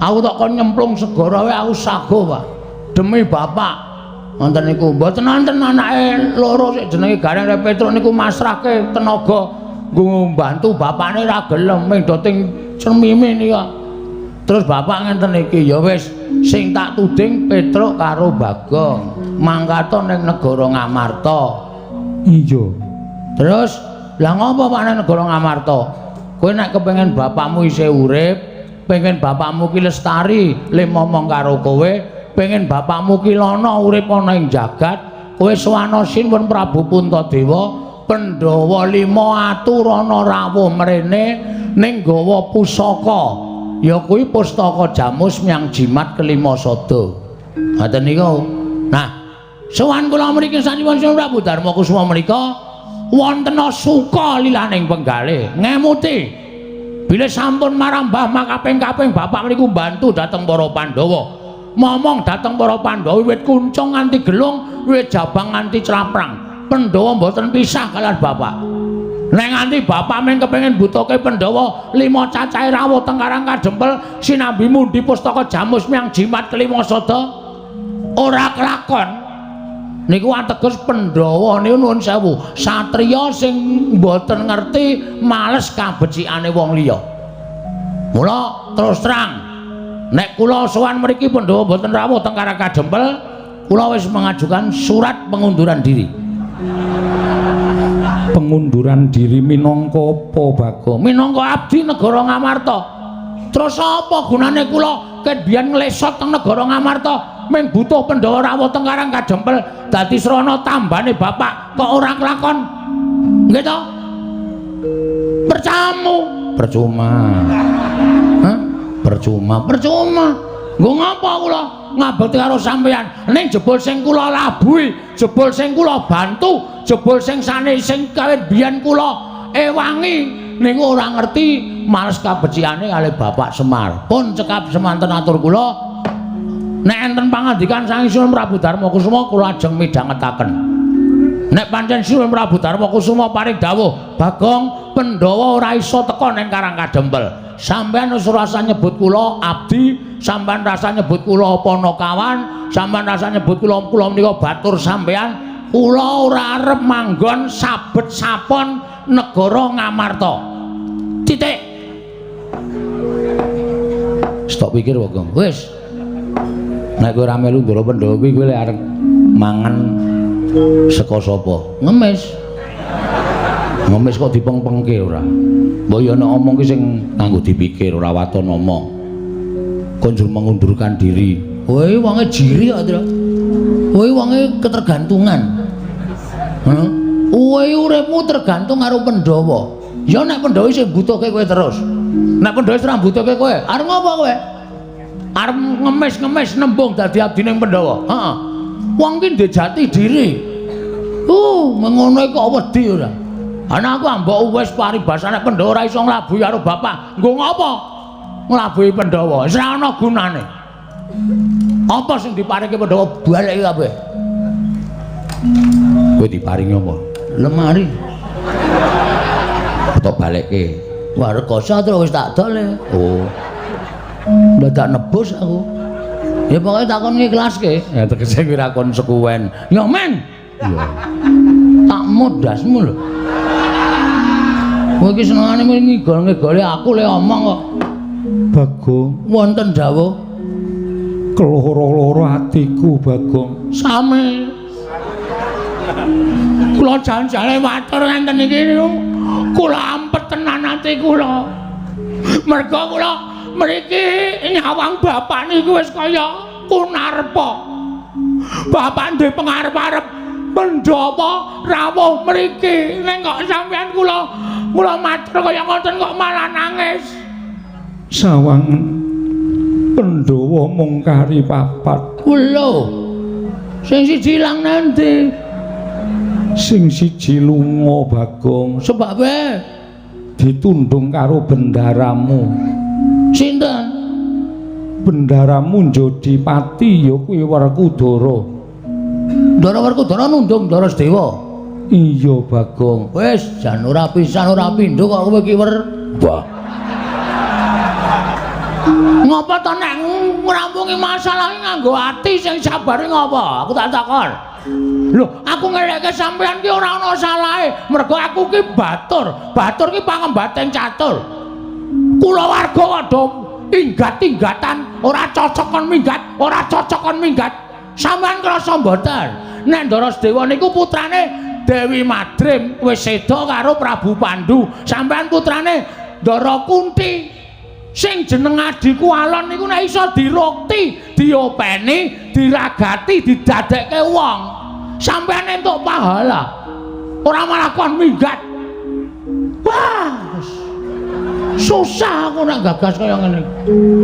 Aku tak kon nyemplung segara wae aku sago, Pak. Demi bapak. Ngoten niku. Mboten wonten anake loro sik jenenge Gareng karo Petro niku masrahke tenaga nggo mbantu bapakne ra gelem ming doting cermimi nika. Terus bapak ngenten iki ya wis sing tak tuding Petro karo Bagong mangkato ning negara Ngamarta. Iya. Terus lah ngopo Pak ning negara Ngamarta? Kowe nek kepengin bapakmu isih urip, pengen bapakmu ki lestari, le momong karo kowe, pengen bapakmu ki lono urip ana ing jagat, kowe sawana sinpun Prabu Puntadewa, Pandhawa 5 aturana rawuh mrene ning gawa pusaka. Ya kuwi pustaka Jamus Myang Jimat kelima sada. Ngoten niku. Nah, sowan kula mriki sanipun Prabu Darmakusuma menika wonten suka lilaning penggalih ngemuti bilih sampun marambah makaping-kaping bapak mriku bantu dhateng para Pandhawa. Momong dhateng para Pandhawa wiwit kuncung nganti gelung, wiwit jabang nganti craprang. Pandhawa mboten pisah kalian bapak. Nek nganti bapak men kepengin butuhke Pandhawa 5 cacahe rawuh teng Karang Kadempel sinambi mundi pustaka Jamus Myang Jimat kelima sada ora kelakon. Niku ateges Pandhawa niku nuwun sewu, satriya sing mboten ngerti males kabecikane wong liya. Mula terus terang nek kula sowan mriki Pandhawa boten rawuh teng Karakajempel, kula wis mengajukan surat pengunduran diri. Pengunduran diri minangka apa, Bagong? Minangka abdi negara Ngamarta. Terus apa gunane kula ket biyen nglesot teng negara Ngamarta, mung butuh Pandhawa rawuh teng Karakajempel dadi srana tambane bapak kok ora kelakon. Nggih to? Percuma. Hah? Percuma. Nggo ngapa kula ngabekti karo sampeyan ning jebul sing kula labuhi, jebul sing kula bantu, jebul sing sanes sing kawit biyen kula ewangi niku ora ngerti males kabeciane kalih Bapak Semar. Pun cekap semanten atur kula nek enten pangandikan saking Sunan Prabu Darmakusuma kula ajeng midhangetaken. Nek pancen Sunan Prabu Darmakusuma paring dawuh, Bagong Pandhawa ora iso teka ning Karakajempel. Sampeyan wis rasa nyebut kula abdi, sampeyan rasa nyebut kula Panakawan, sampeyan rasa nyebut kula menika batur sampeyan. Kula ora arep manggon sabet sapon negara Ngamarta. Titik. Stop pikir, Bagong. Wis. Nek kowe ora melu ndara Pandhawa kuwi kowe lek arep mangan saka sapa? Ngemis. Ngemis kok dipeng-pengke ora. Mbok ya nek omong ki sing nganggo dipikir ora waton omong. Konjur mengundurkan diri. Kowe wonge jiri kok, Tru. Kowe wonge ketergantungan. Heh. Kowe uripmu tergantung karo Pandhawa. Ya nek Pandhawa sing butuhke kowe terus. Nek Pandhawa ora butuhke kowe, arep ngopo kowe? Arep ngemis-ngemis nembung dadi abdine Pandhawa. Heeh. Wong ki ndek jati diri. Mengono kok wedi ora. Ana aku ambok wis paribasane Pandhawa ora iso nglabuhi karo bapak. Nggo ngopo? Nglabuhi Pandhawa. Wis ora ana gunane. Apa sing diparingi Pandhawa baleki kabeh? Kowe diparingi apa? Lemari. Tok balekke. Wah rekoso terus wis tak dol. Oh. Dadak nebus aku. Ya pokoke takon ngikhlaske. Ya tegese kuwi ra kon sekuwen. Ya men. Iya. Tak modasmu lho. Kowe iki senengane ngigol-ngigoli aku le omong kok. Bagong, Wonten dawuh keloro-loro atiku, Bagong. Same. Kula jan-jane matur ngenten iki niku. Kula ampet tenan ati kula. Merga kula mriki nyawang bapak niku wis kaya kunarpa. Bapak ndek pengarep-arep Pandhawa rawuh mriki ning kok sampeyan kula matur kaya ngoten kok malah nangis. Sawangen Pandhawa mung kari papat. Lho. Sing siji ilang nanti. Sing siji lunga, Bagong. Sebab ditundung karo bendaramu. Sinten? Bendaramu Jodipati ya kuwi Werkudara. Ndara Werkudara nundung Ndara Sedewa. Iya, Bagong. Wis jan ora pisan ora pindho kok kowe iki Wah. Ngapa to nek ngrampungi masalah nganggo ati sing sabare ngapa? Aku tak takon. Lho, aku ngelekke sampean ki ora ana salahe. Mergo aku ki batur. Batur ki pangembating catur. Kula warga padha inggat-inggatan, ora cocok kon minggat, ora cocok kon minggat. Sampeyan krasa mboten? Nek Ndara Sedewa niku putrane Dewi Madrim wis seda karo Prabu Pandu. Sampeyan putrane Ndara Kunti. Sing jeneng adiku Alon niku nek iso dirukti, diopeni, diragati, didadekke wong. Sampeyan entuk pahala. Ora malah kon minggat. Wah. Susah aku nek gagas kaya ngene.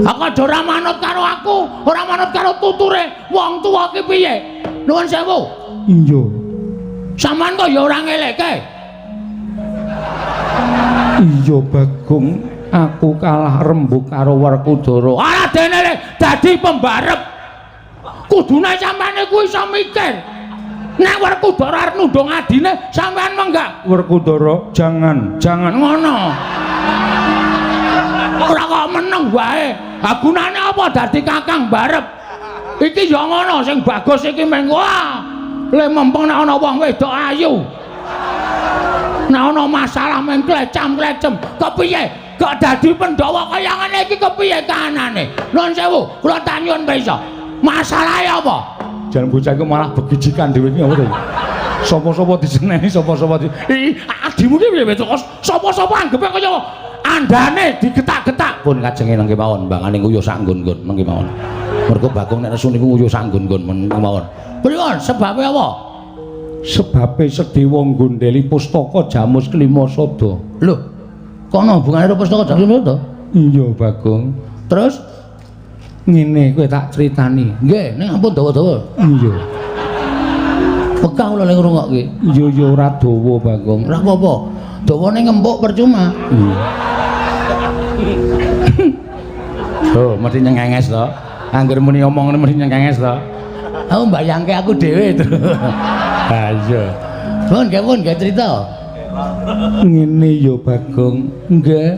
Aku aja ora manut karo aku, ora manut karo tuture wong tuwa ki piye? Nuwun sewu. Iya. Sampeyan kok ya ora ngelekke. Iya, Bagong. Aku kalah rembug karo Werkudara. Ora dene dadi pembarep. Kudune sampeyan iku iso mikir. Nek Werkudara arep nundung adine, sampeyan menggak. Werkudara, jangan Ngono. Ora kok meneng wae. Ha gunane apa dadi kakang barep? Iki ya ngono sing bagus iki meng wah. Le mempeng nek ana wong wedok ayu. Nek ana masalah meng klecam-klecem, kepiye? kok dadi Pandhawa kaya ngene iki kepiye kahanane? Nuwun sewu, kula tak nyuwun pirsa. Masalahe apa? Jan bocah iku malah begijikan dhewe iki apa to? Sapa-sapa diseneni, sapa-sapa di Adimu ki piye to? Sapa-sapa anggepe kaya andane digetak-getak. Pun kajenge nengke mawon, mbangane nguyuh sak nggon-nggon nengke mawon. Mergo Bagong nek nesu niku nguyuh sak nggon-nggon nengke mawon. Pripun sebabe apa? Sebabe Sedewa nggondheli pustaka Jamus Klimasada. Lho, kono hubungane karo pustaka Jamus Klimasada? Iya, Bagong. Terus ngene kowe tak critani. Nggih, ning ampun dawa-dawa. Iya. Pekah kula ning ngrungokke. Iya ya ora dawa, Bagong. Ora apa-apa. Dawane ngempuk percuma. Iya. Oh, mesti nyengenges to. Angger muni omong ngene mesti nyengenges to. Aku mbayangke aku dhewe to. Ha iya. Pun nggih cerita. Ngene ya Bagong. Nggih.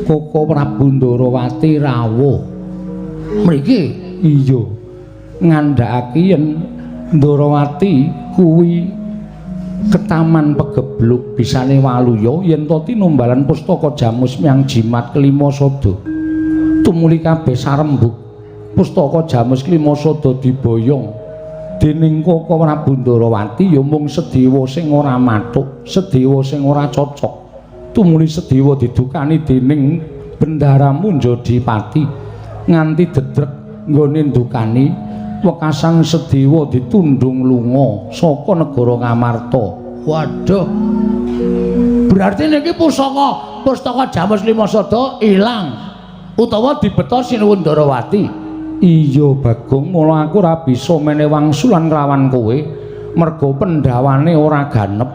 Koko Prabu Ndarawati rawuh. Mriki iya. Ngandhakake yen Ndarawati kuwi ketaman pegebluk bisane waluya yen to tinumbalan pustaka Jamus Myang Jimat Klimasada. Tumuli kabeh sarembuk pustaka Jamus Klimasada diboyong dening Koko Prabu Ndarawati ya mung Sedewa sing ora mathuk, Sedewa sing ora cocok. Tumuli Sedewa didukani dening Bendara Munjadipati nganti dedrek nggone ndukani wekasan Sedewa ditundung lunga saka negara Ngamarta. Waduh. Berarti niki pustaka Jamus Klimasada ilang utawa dibeta Sinuwun Ndarawati. Iya Bagong, mula aku ora bisa mene wangsulan rawan kowe merga Pandhawane ora ganep,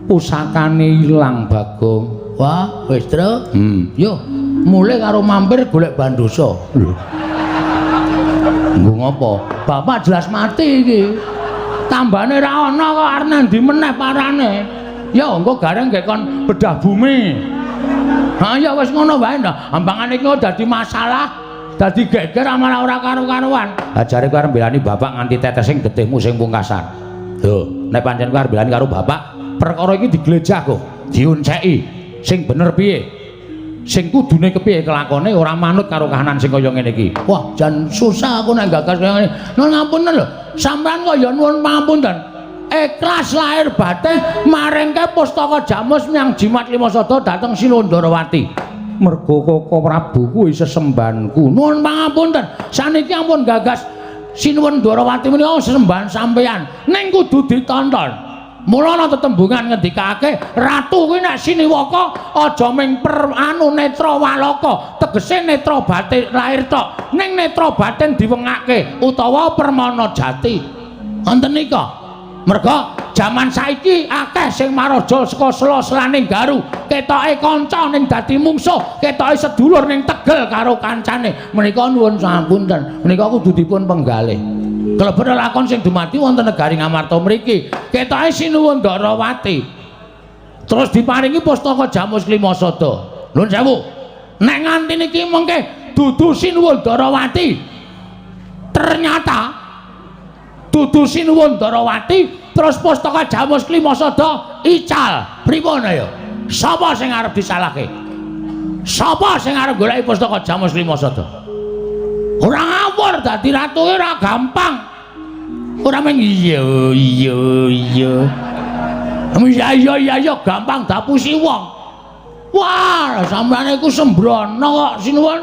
pusakane ilang Bagong. Wah, wis Tru. Yo, mulih karo mampir golek Bandosa. Lho. Nggo ngopo? Bapak jelas mati iki. Tambane ra ana kok arep ndi meneh parane. Ya engko gareng gek kon bedah bumi. Ha ya wis ngono wae ndak. Ambangane iki dadi masalah. Dadi geger malah ora karo-karuan. Ajare kowe arep mbelani bapak nganti tetesing getihmu sing pungkasan. Lho, nek pancen kowe arep mbelani karo bapak, perkara iki diglejah kok, diunceki. Sing bener piye? Sing kudune kepiye kelakone ora manut karo kahanan sing kaya ngene iki. Wah, jan susah aku nek gagas kaya ngene. Nun ngapunten lho, sampean kok ya nuwun pangapunten. Ikhlas lahir batin maringke pustaka Jamus Myang Jimat Klimasada dhateng Sinuwun Ndarawati. Merga Koko Prabu kuwi sesembahanku. Nuwun pangapunten, saniki ampun gagas Sinuwun Ndarawati menika sesembahan sampeyan ning kudu ditonton. Mula ana tetembungan ngendikake ratu kuwi nek siniwaka aja ming netra walaka, tegese netra batin lahir tok, ning netra batin diwengake utawa permana jati. Wonten nika. Merga jaman saiki akeh sing maraja saka sela-selaning garu, ketoke kanca ning dadi mungsuh, ketoke sedulur ning tegel karo kancane. Menika nuwun sapunten, menika kudu dipun penggalih. Kelebet lakon sing dumadi wonten negari Ngamarta mriki, ketoke Sinuwun Ndarawati. Terus diparingi pustaka Jamus Klimasada. Nuwun sewu. Nek nganti niki mengke dudu Sinuwun Ndarawati. Ternyata dudu Sinuwun Ndarawati terus pustaka Jamus Klimasada ical. Pripun ya? Sapa sing arep disalahke? Sapa sing arep goleki pustaka Jamus Klimasada? Ora ngawur dadi ratu ora gampang. Ora mung iya. Iya gampang dapusi wong. Wah, sampeyan iku sembrono kok Sinuwun.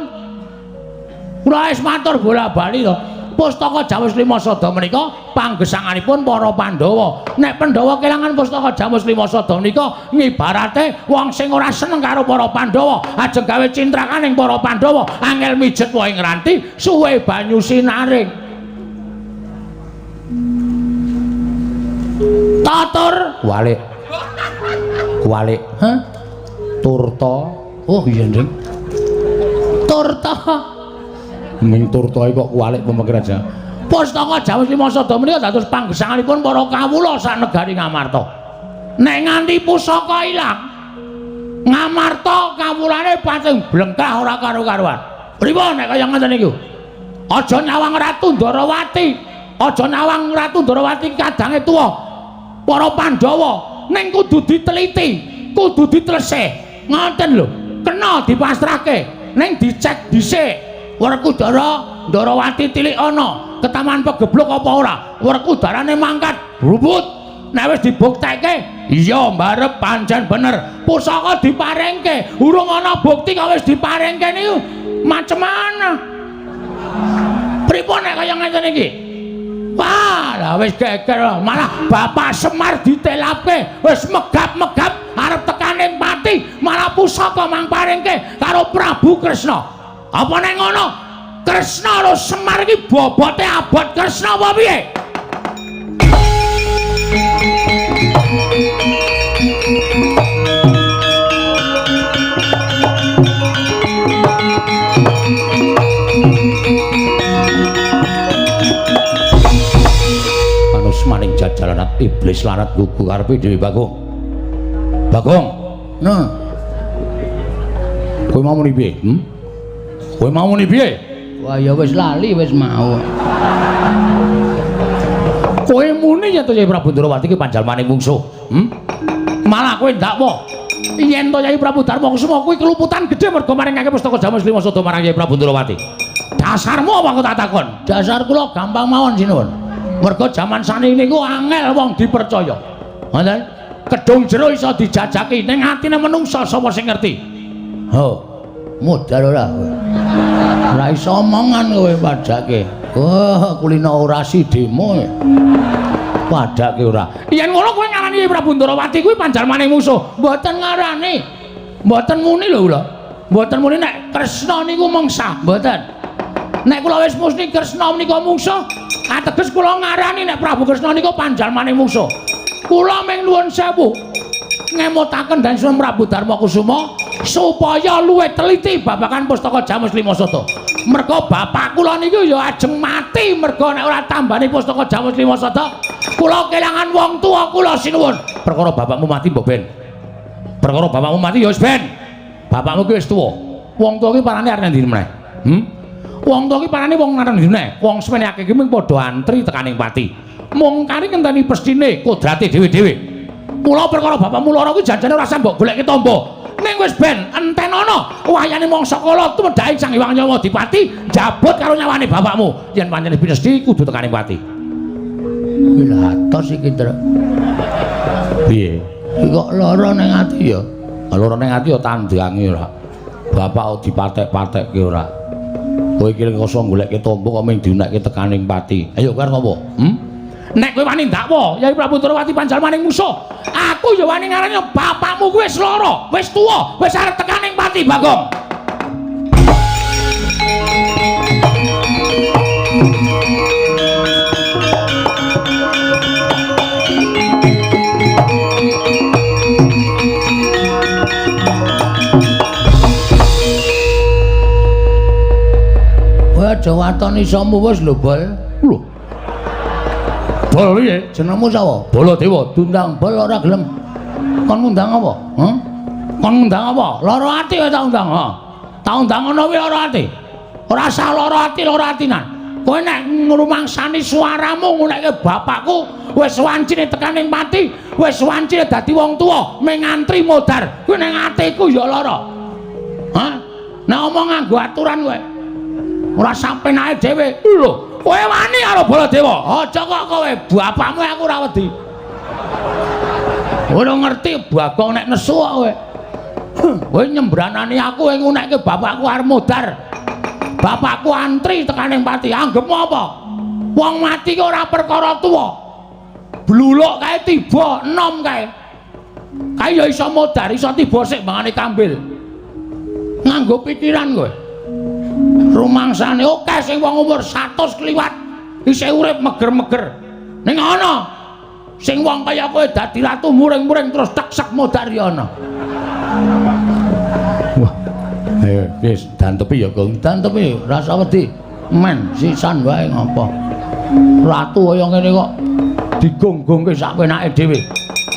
Kula wis matur bola-bali to. Pustaka Jamus Klimasada menika panggesanganipun para Pandhawa. Nek Pandhawa kelangan pustaka Jamus Klimasada menika ngibarate wong sing ora seneng karo para Pandhawa, ajeng gawe cintrakaning para Pandhawa, angel mijet wae ngranti, suwe banyu sinaring. Tatur Walik. Kualik. Hah? Turta. Oh iya, Nding. Turta. Ming turta kok kualik pemekiraja. Pustaka Jamus Klimasada menika dados panggesanganipun para kawula sak negari Ngamarta. Nek nganti pusaka ilang, Ngamarta kawulane pating blengkah ora karo-karuan. Pripun nek kaya ngoten niku? Aja nyawang Ratu Ndarawati. Aja nyawang Ratu Ndarawati kadange tuwa. Para Pandhawa ning kudu diteliti, kudu ditlesih. Ngoten lho. kena dipasrahke ning dicek dhisik Werkudara Ndarawati tilik ana ketaman pegeblok apa ora Werkudarane mangkat rubut nek wis dibuktekke iya mbarep pancen bener pusaka diparingke urung ana bukti kok wis diparingke niku macem mana pripun nek kaya ngene iki wah lah wis geger malah Bapak Semar ditelapke wis megap-megap arep tekaning pati malah pusaka mang paringke karo Prabu Kresna apa nek ngono Kresna karo Semar iki bobote abot Kresna apa piye maning jajalanat iblis larat gugu karepe dhewe Bagong. Bagong. Nah. Kowe mau muni piye? Kowe mau muni piye? Wah ya wis lali wis mau. Kowe muni yen to Yai Prabu Ndarawati ki panjalmaning mungsuh. Malah kowe ndak apa. Yen to Yai Prabu Darma Kusuma kuwi keluputan gedhe mergo maringake pustaka Jamus Lima Sada marang Yai Prabu Ndarawati. Dasarmu apa kok tak takon? Dasar kula gampang mawon sinuwun. Mergo jaman saniki niku angel wong dipercaya. Ngoten. Kedung jero iso dijajaki ning atine menungsa sapa sing ngerti? Ho. Modal ora kowe. Ora iso omongan kowe padake. Oh, kulino orasi demo. Padake ora. Yen ngono kowe ngarani Prabu Ndarawati kuwi panjalmaning musuh. Mboten ngarani. Mboten muni lho kula. Mboten muni nek Kresna niku mangsa, mboten. Nek kula wis mesti Kresna menika mungsuh, ateges kula ngarani nek Prabu Kresna niku panjalmaning musuh. Kula ming nuwun sewu ngemutaken Dansun Prabu Darma Kusuma supaya luwih teliti babagan pustaka Jamus Lima Sada. Merga bapak kula niku ya ajeng mati merga nek ora tambani pustaka Jamus Lima Sada, kula kelangan wong tuwa kula sinuwun. Perkara bapakmu mati mbok ben. Perkara bapakmu mati ya wis ben. Bapakmu ki wis tuwa. Wong tuwa ki parane arep ndi meneh? Wong tuwa ki parane wong nang ndi meneh? Wong semene akeh ki mung padha antri tekaning pati. Mung kari ngenteni pestine kodrate dhewe-dhewe. Mula perkara bapakmu lara kuwi janjane ora usah mbok goleki tombo. Ning wis ben entenono wayane mangsa kala tumedhaing Sang Hyang Nyawa Dipati jabut karo nyawane bapakmu. Yen pancen pinesti kudu tekaning pati. Kuwi lha atos iki, Ndra. Piye? Kok lara ning ati ya? Lara ning ati ya tandange ora. Bapak dipatek-patekke ora. Kowe iki lek iso goleki tombo kok mung diunekke tekaning pati. Ayo karo ngopo? Nek kowe wani ndakwa Yai Prabu Ndarawati panjalmaning musuh, aku ya wani ngarani bapakmu kuwi wis lara, wis tuwa, wis arep tekaning pati, Bagong. Wah, aja watoni isomu wis lho, Bol. Lho. Bol piye? Jenengmu sapa? Baladewa. Dundang bol ora gelem. Kon ngundang apa? Hah? Kon ngundang apa? Lara ati ya tak undang, ha. Tak undang ana kuwi lara ati. Ora usah lara atinan. Kowe nek ngrumangsani suaramu ngunekke bapakku wis wancine tekaning pati, wis wancine dadi wong tuwa, ming antri modar. Kuwi ning atiku ya lara. Hah? Nek omong nganggo aturan kowe. Ora sampe nae dhewe. Lho, kowe wani karo Baladewa. Aja kok kowe bapakmu aku ora wedi. Ora ngerti Bagong nek nesu kok kowe. Kowe nyembranani aku kowe ngunekke bapakku arep modar. Bapakku antri tekaning pati. Anggepmu apa? Wong mati ki ora perkara tuwa. Bluluk kae tiba enom kae. Kae ya iso modar, iso tiba sik bangane kambil. Nganggo pikiran kowe. Rumangsane akeh sing wong umur 100 kliwat isih urip meger-meger. Ning ana sing wong kaya kowe dadi ratu muring-muring terus teksek modar ya ana. Wah. Ayo wis dantepi ya, Gong. Dantepi, rasa wedi. Men sisan wae ngopo. Ratu kaya ngene kok digonggongke sak penake dhewe.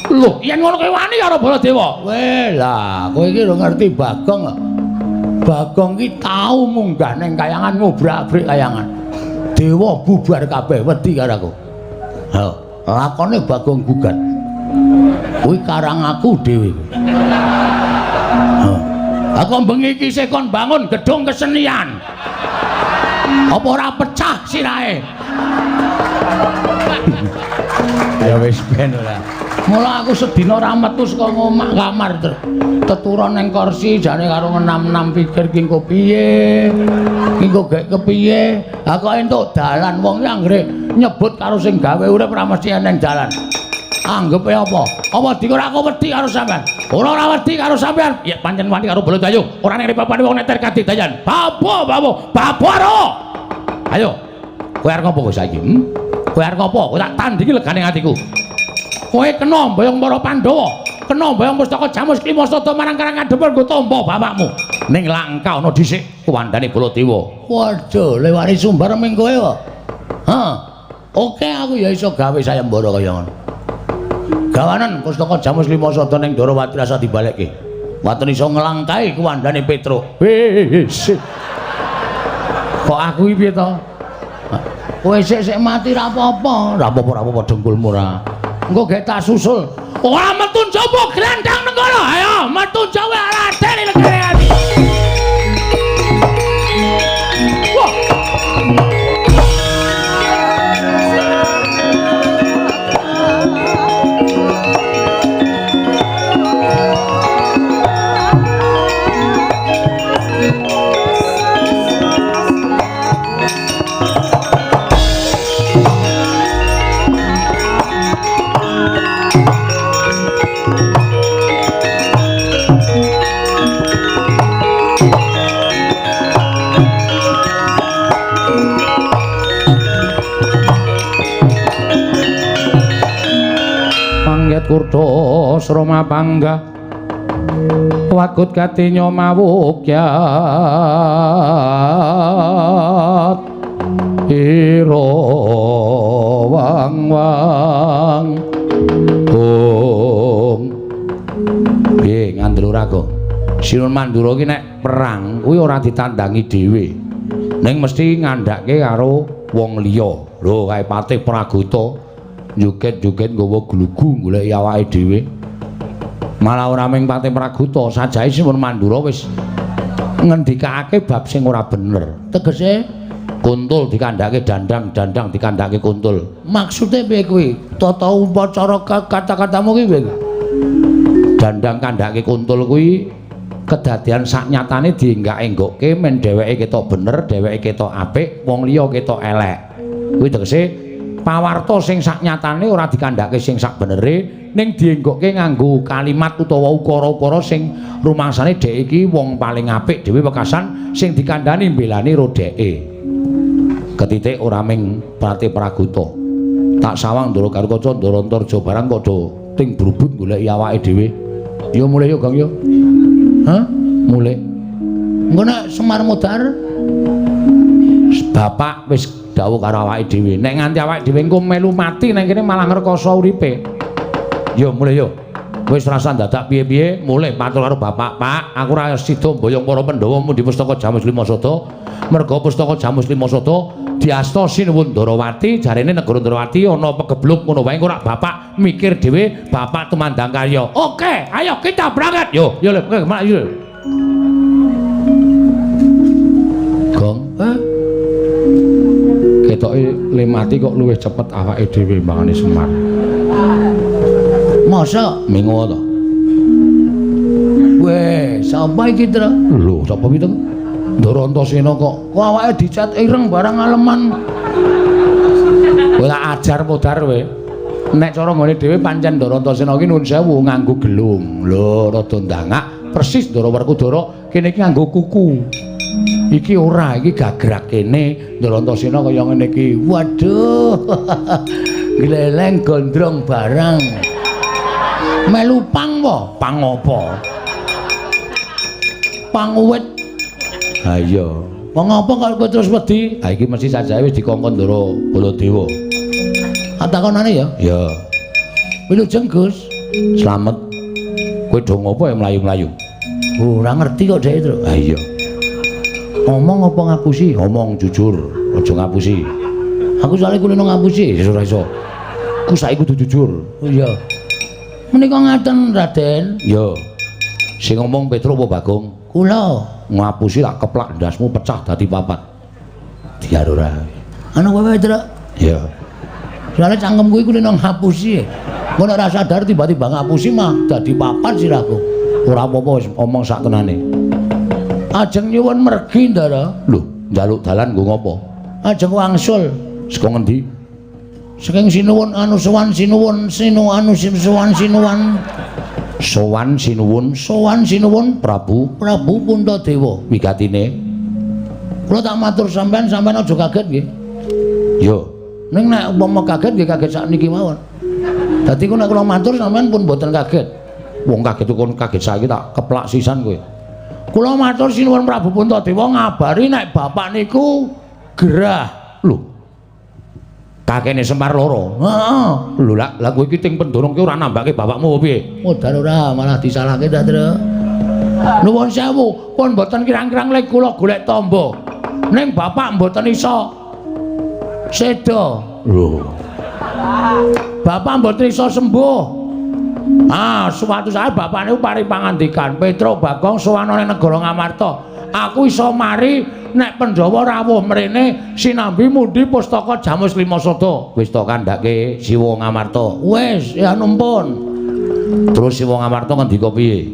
Lho, yen ngono kowe wani karo Baladewa. Weh lah, kowe iki lho ngerti Bagong kok. Bagong ki tau munggah ning kayangan ngobrak-abrik kayangan. Dewa bubar kabeh wedi karo aku. Ha, lakone Bagong gugat. Kuwi karang aku dhewe. Ha. Aku bengi iki isih kon bangun gedung kesenian. Apa ora pecah sirahe? Ya wis ben ora. Mula aku sedina ra metu saka omah kamar teturon ning kursi jane karo ngenam-enam pikir ki engko piye. Ki engko gek kepiye? Ha kok entuk dalan wong ki anggere nyebut karo sing gawe urip ra mesti eneng dalan. Anggepe apa? Apa dikira aku wedi karo sampean? Ora wedi karo sampean. Ya pancen wani karo Bolo Dayu. Ora nek papane wong neter kadidayan. Babaro. Ayo. Kowe arep ngopo saiki? Kowe arep ngopo? Kowe tak tandingi legane atiku. Kowe kena mboyong para Pandhawa, kena mboyong pustaka Jamus Klimasada marang Karangadepur nggo tampa bapakmu. Ning langka ana dhisik kuwandane Baladewa. Waduh, lewari sumbar ming kowe kok. Hah. Oke aku ya iso gawe sayembara kaya ngono. Gawanan pustaka Jamus Klimasada ning Darawati rasa dibalekke. Waton iso nglangkai kuwandane Petruk. Wis. Kok aku iki piye to? Kowe sik mati ra apa-apa. Ra apa-apa dengkulmu ra. Engko gek tak susul. Ora metu njaba grandang nang kono. Ayo, metu jawa radeni negare ati. Wah. Kurta Srama Pangga Wagut Katinyo Mawukyat Ira wang-wang piye Ngandura Kang Sinun Mandura ki nek perang kuwi ora ditandangi dhewe ning mesti ngandhake karo wong liya lho kae Patih Praguta joget-joget nggawa glugu golek awake dhewe. Malah ora mung Patih Praguta, sajahe Sinun Mandura wis ngendikake bab sing ora bener. Tegese Kuntul dikandhake dandang dikandhake Kuntul. Maksude piye kuwi? Tata upacara kata-katamu ki piye? Dandang kandhake Kuntul kuwi kedadian saknyatane dienggak-enggokke men dheweke ketok bener, dheweke ketok apik, wong liya ketok elek. Kuwi tegese pawarta sing saknyatane ora dikandhake sing sak benere ning dienggokke nganggo kalimat utawa ukara-ukara sing rumangsane dhek iki wong paling apik dhewe wekasan sing dikandhani mbelani rodheke. Ketitik ora ming Patih Praguta. Tak sawang Ndara Garukaca Ndara Antarja barang kok do ting brubut goleki awake dhewe. Ya mulih yo Gang yo. Hah? Mulih. Engko nek Semar Modar bapak wis dawuh karo awake dhewe nek nganti awake dhewe engko melu mati nang kene malah ngrekoso uripe. Yo mulih yo. Wis rasa dadak piye-piye mulih matur karo bapak, Pak, aku ora sida mboyong para Pandhawa di Pustaka Jamus Klimasada. Merga Pustaka Jamus Klimasada diasta Sinuwun Darawati, jarene negara Darawati ana pegebluk ngono wae kok bapak mikir dhewe, bapak tumandang karya. Oke, ayo kita berangkat. Yo, yo yo. Gong, ketoke le mati kok luwih cepet awake dhewe mbangane Semar. Masa mengo to? Weh, sapa iki, Tra? Lho, sapa iki, Tra? Ndara Antasena kok awake dicat ireng barang aleman. Kowe tak ajar modar kowe. Nek cara nggone dhewe pancen Ndara Antasena ki nuwun sewu nganggo gelung. Lho, rada ndangak persis Ndara Werkudara kene iki nganggo kuku. Iki ora, iki gagrak kene Ndara Antasena kaya ngene iki. Waduh. Gleleng gondrong barang. Melu pang apa? Pang apa? Pang uwit. Ha iya. Wong apa kok terus wedi? Ha iki mesti sajae wis dikongkon Ndara Baladewa. Atakonane ya? Ya. Wilujeng Gus. Slamet. Kowe do ngopo ya mlayu-mlayu? Ora ngerti kok dhek itu. Ha iya. Ngomong apa ngapusi? Ngomong jujur, aja ngapusi. Aku soalnya kulino ngapusi, ora iso. Ku saiki kudu jujur. Oh iya. Menika ngaten Raden. Ya. Sing ngomong Petruk apa Bagong? Kula ngapusi tak keplak ndasmu pecah dadi papat. Diar ora. Ana kowe Tru. Iya. Soale cangkemku iku nang ngapusi. Engko nek ora sadar tiba-tiba ngapusi mah dadi papat sirahku. Ora apa-apa wis omong sak tenane. Ajeng nyuwun mergi Ndara. Lho, njaluk dalan nggo ngopo? Ajeng wangsul. Saka ngendi? Saking sinuwun anu sowan sinuwun sinu anu sowan sinuwan. Sowan sinuwun Prabu Puntadewa. wigatine. Kula tak matur sampean aja kaget nggih. Yo, Ning nek umpama kaget nggih kaget sakniki mawon. Dadi kok nek kula matur sampean pun mboten kaget. wong kaget kon kaget saiki tak keplak sisan kowe. Kula matur sinuwun Prabu Puntadewa ngabari nek bapak niku gerah. Lho. Kakene Semar loro. Heeh. Lho lah kowe iki ting pendorong ki ora nambake bapakmu piye? Modal ora malah disalahke ta, Tru. Nuwun sewu, pun mboten kirang-kirang lek kula golek tamba. Ning bapak mboten iso seda. Lho. Bapak mboten iso sembuh. Suatu saat bapak niku paring pangandikan, Petro Bagong sowan ning negara Ngamarta. Aku iso mari nek Pandhawa rawuh mrene sinambi mundi pustaka Jamus Limasada. Wis to kandhake Siwa Ngamarta. Wis, ya numpun. Terus Siwa Ngamarta ngendika piye?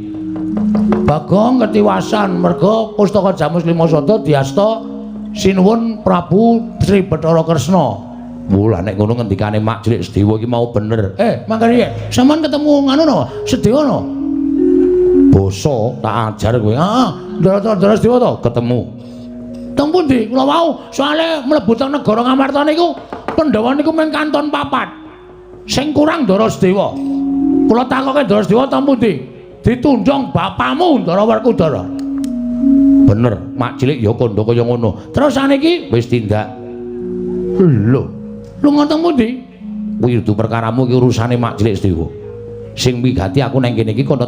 Bagong ketiwasan merga pustaka Jamus Limasada diasta sinuwun Prabu Sri Bathara Kresna. Lah nek ngono ngendikane Mak Cilik Sedewa iki mau bener. Mangkane sampean ketemu nganu no, Sedewa no. Basa tak ajar kowe. Ndara Sedewa to Ketemu. teng pundi? Kula wau soalé mlebu teng negara Ngamarta niku Pandhawa niku mung kanton papat. Sing kurang Ndara Sedewa. Kula takoke Ndara Sedewa teng pundi? Ditunjung bapakmu Ndara Werkudara. Bener, Mak Cilik ya kandha kaya ngono. Terus saniki Wis tindak. lho lunga teng pundi? Kuwi dudu perkaramu iki urusane Mak Cilik Sedewa. Sing wigati aku nang kene iki kon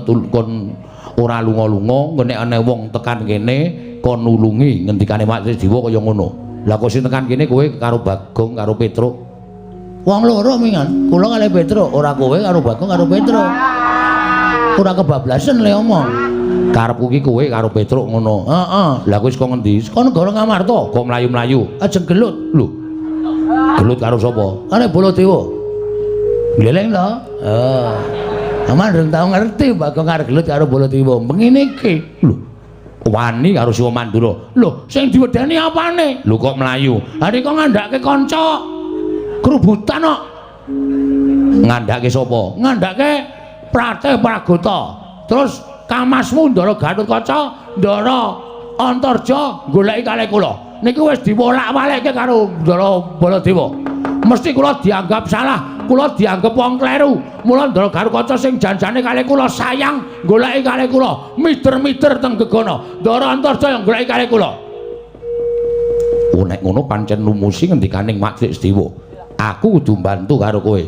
ora lunga-lunga, nek ana wong tekan kene kon nulungi ngendikane Mak Cilik Sedewa kaya ngono. Lah kok sing tekan kene kowe karo Bagong karo Petruk. Wong loro mingan, kula kalih Petruk, ora kowe karo Bagong karo Petruk. Ora kebablasan le omong. Karepku iki kowe karo Petruk ngono. Heeh. Lah kowe saka ngendi? Saka negara Ngamarta. Kok mlayu-mlayu? Ajeng gelut. Lho. Gelut karo sapa? Kare Baladewa. Gleleng to? Aman reng tau ngerti Bagong karo gelut karo Baladewa. Mengene iki. Lho. Wani karo Siwa Mandura. Lho, sing diwedani apane? Lho kok mlayu? Hari kok ngandhake kanca kerubutan kok. Ngandhake sapa? Ngandhake Prate Pragota. Terus kamasmu Ndara Gatotkaca, Ndara Antarja goleki kalih kula. Niku wis diwolak-walikke karo Ndara Baladewa. Mesti kula dianggap salah, kula dianggap wong kleru. Mula Ndara Gatotkaca sing janjane kalih kula sayang goleki kalih kula, mider-mider teng gegana. Ndara Antarja yang goleki kalih kula. Oh nek ngono pancen lumusi ngendikaning Mak Cilik Sedewa. Aku kudu bantu karo kowe.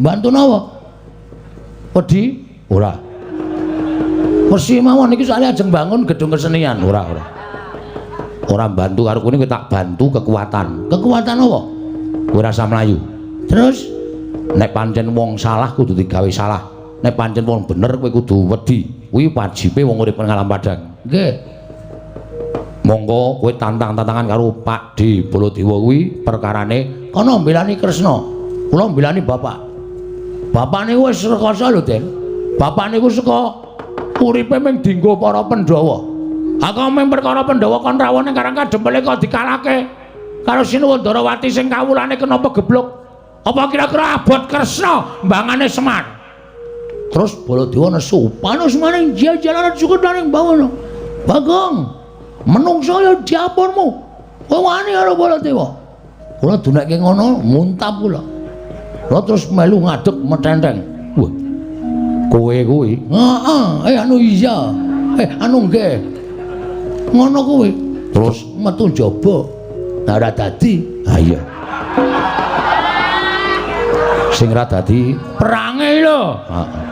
Bantu napa? Wedi? Ora. Wesi mawon iki soalnya ajeng bangun gedung kesenian. Ora. Ora bantu karo kowe kowe tak bantu kekuatan. Kekuatan apa? Kowe rasa mlayu. Terus Nek pancen wong salah kudu digawe salah. Nek pancen wong bener kowe kudu wedi. Kuwi wajibe wong urip nang alam padang. nggih. Monggo kowe tantang-tantangan karo Pak D Baladewa kuwi perkarane Kono mbelani Kresna. Kula mbelani bapak. Bapak niku wis rekoso lho, Den. Bapak niku saka uripe ming dienggo para Pandhawa. Aku ming perkara Pandhawa kon rawone karang kadempele kok dikalahke karo Sinuwun Darawati sing kawulane kenapa geblok? Apa kira-kira abot Kresna mbangane Semar? Terus Baladewa nesu, "Panos maning jajalan cukup ning bawono." Bagong, menungso ya diapunmu. Kowe wani karo Baladewa. Kula dunekke ngono, muntap kula. Kula terus melu ngadeg metenteng. Wah. kowe kuwi. Heeh, anu iya. Anu nggih. Ngono kuwi. Terus metu njaba. Nah ora dadi. Ha iya. Sing ra dadi Perange lho. heeh.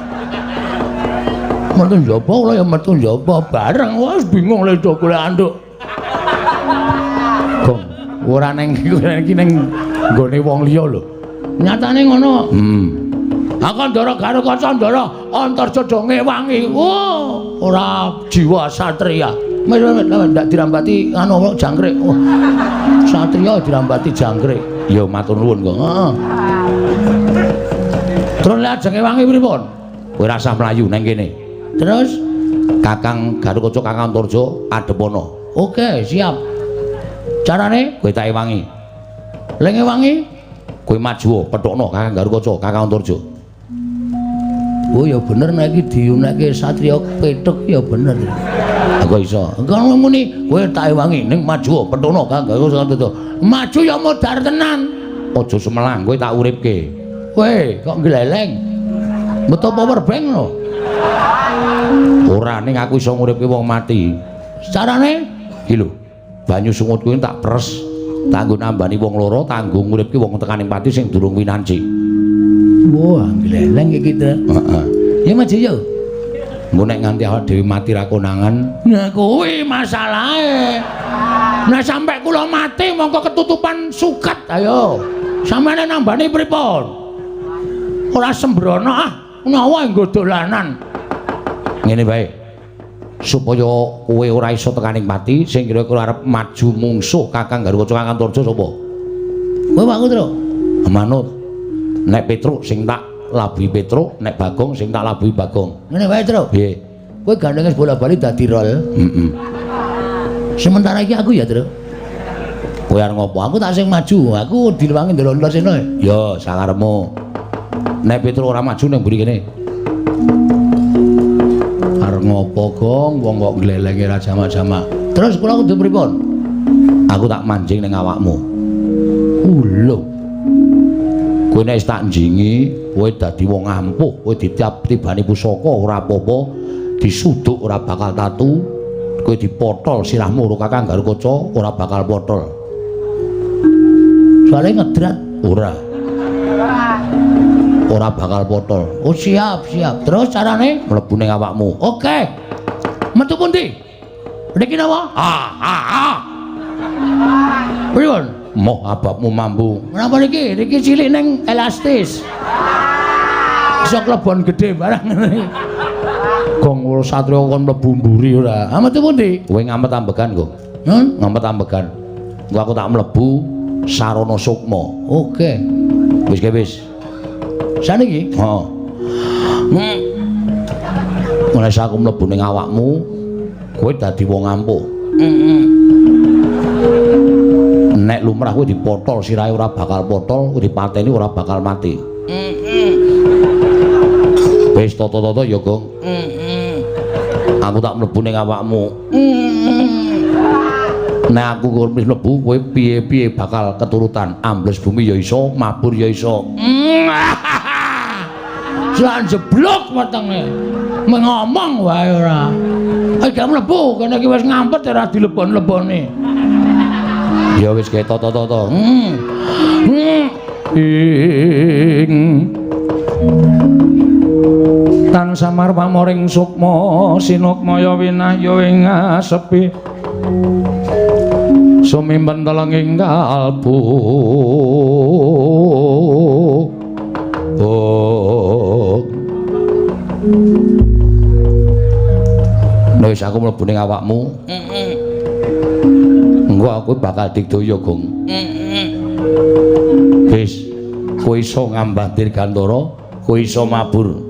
Metu njaba kula ya metu njaba bareng. Wes bingung le do golek anduk. Gong, ora neng iki ning nggone wong liya lho. Nyatane ngono. Kandara Garukaca Ndara Antarja do ngewangi. Ora jiwa satria. Ndak dirambati anu jangkrik. Satria dirambati jangkrik. Ya matur nuwun kok. Heeh. Terus lajeng ngewangi pripun? Kowe rasah mlayu nang kene. Terus Kakang Garukaca Kakang Antarja adepono. Oke, siap. Carane kowe tak ewangi. Lek ngewangi kowe maju pethokno Kakang Garukaca Kakang Antarja. Oh ya bener nek iki diunekke satriya petuk ya bener. Kok iso? Kalau muni kowe tak ewangi ning maju pethokno Kakang Garukaca Antarja. Maju ya modar tenan. Aja semelang kowe tak uripke. Kowe kok gleleng. Metu power bank lho. Ora ning aku iso nguripke wong mati. Carane iki lho. Banyu sungut kuwi tak pres. Tak nggo nambani wong loro, tak nggo nguripke wong tekaning pati sing durung winanci. Wah, gleleng iki to. Heeh. Ya maju yo. Engko nek nganti awak dhewe mati ra konangan. Nah kuwi masalahe. Nah sampe kula mati mongko ketutupan sukat ayo. Sampeyan nambani pripun? Ora sembrono ah, nyawa nggo dolanan. Ngene bae. Supaya kowe ora iso tekaning pati sing kira-kira arep maju mungsuh Kakang Garukaca Kakang Antarja sapa? Kowe aku Tru. Manut. Nek Petruk sing tak labuhi Petruk, nek Bagong sing tak labuhi Bagong. Ngene wae, Tru. Piye? Kowe gandenge bola-bali dadi rol. Heeh. Sementara iki aku ya, Tru. Kowe arep ngopo? Aku tak sing maju. Aku diluwangi ndelok-ndelok seno. Ya, sakarepmu. Nek Petruk ora maju ning mburi kene. Arep ngopo, Gong? Wong kok glelenge ra jamak-jamak. Terus kula kudu pripun? Aku tak manjing ning awakmu. Lho. Kowe nek tak njingi, kowe dadi wong ampuh, kowe ditibani pusaka ora apa-apa, disuduk ora bakal tatu, kowe dipotol sirahmu karo Kakang Garukaca ora bakal potol. Soale ngedrat ora. Ora bakal potol. Oh siap, siap. Terus carane mlebu ning awakmu. Oke. Metu pundi? Niki napa? Pripun? Moh ababmu mambu. Menapa niki? Niki cilik ning elastis. Iso klebon gedhe barang ngene. Gong kula satriya kon mlebu mburi ora. Metu pundi? Kowe ngamet ambegan kok. Ngamet ambegan. Engko aku tak mlebu sarana sukma. Oke. Wis ge wis. Saniki? Heeh. Mulai aku mlebu ning awakmu, kowe dadi wong ampuh. Nek lumrah kowe dipotol sirahe ora bakal potol, kowe dipateni ora bakal mati. Wis tata-tata ya, Gong. Aku tak mlebu ning awakmu. Nek aku wis mlebu kowe piye-piye bakal keturutan, ambles bumi ya iso, mabur ya iso. Jan jeblok wetenge. Ngomong wae ora. Aja mlebu kene iki wis ngampet ora dilebon-lebone. Ya wis gawe tata-tata. Tan samar pamoring sukma sinukmaya winahya ing asepi. Sumimpen telenging kalbu. Wis aku mlebu ning awakmu. Engko aku bakal digdaya, Gong. Wis, kowe iso ngambah dirgantara, kowe iso mabur.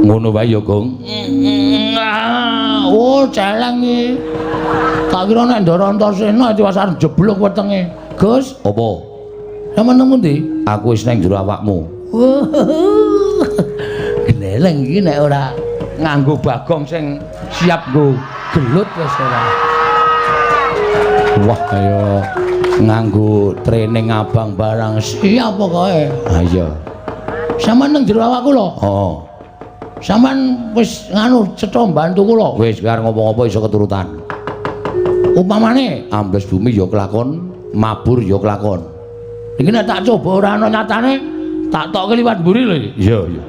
Ngono wae ya, Gong. Oh, celeng iki. Tak kira nek Ndara Antasena diwasar jeblok wetenge. Gus, apa? Sampeyan nang pundi? Aku wis nang jero awakmu. Gleleng iki nek ora nganggo Bagong sing siap nggo gelut wis ora. Wah kaya nganggo training abang barang siap pokoke. Ha iya. Sampeyan nang jero awakku lho. Heeh. Sampeyan wis nganu cetha mbantu kula. Wis arep ngopo-ngopo iso keturutan. Upamane ambles bumi ya kelakon, mabur ya kelakon. Iki nek tak coba ora ana nyatane, tak tokke liwat mburi lho. Iya, iya.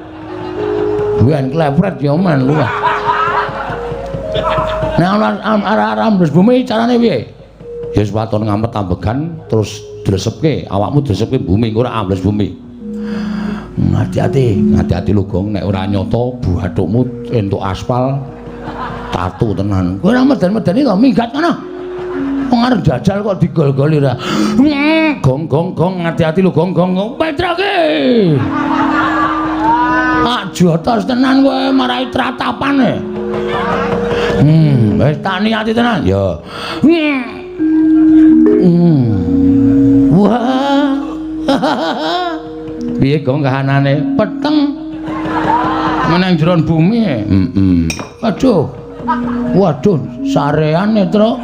Bukan klepret ya men lu. Nek arah ambles bumi carane piye? Ya wis waton ngamet ambegan terus dresepke, awakmu dresepke bumi ora ambles bumi. Hati-hati. Hati-hati lho Gong, nek ora nyoto bathukmu entuk aspal tatu tenan. Kowe ora meden-medeni to minggat ngono. Wong arep jajal kok digol-goli ra. Gong, hati-hati lho Gong. Petroke. Jotos tenan kowe marai tratapane. Wis tak niati tenan. Ya. Wah. Piye Gong kahanane? Peteng. Meneng jeron bumi. Waduh, sarean Netro.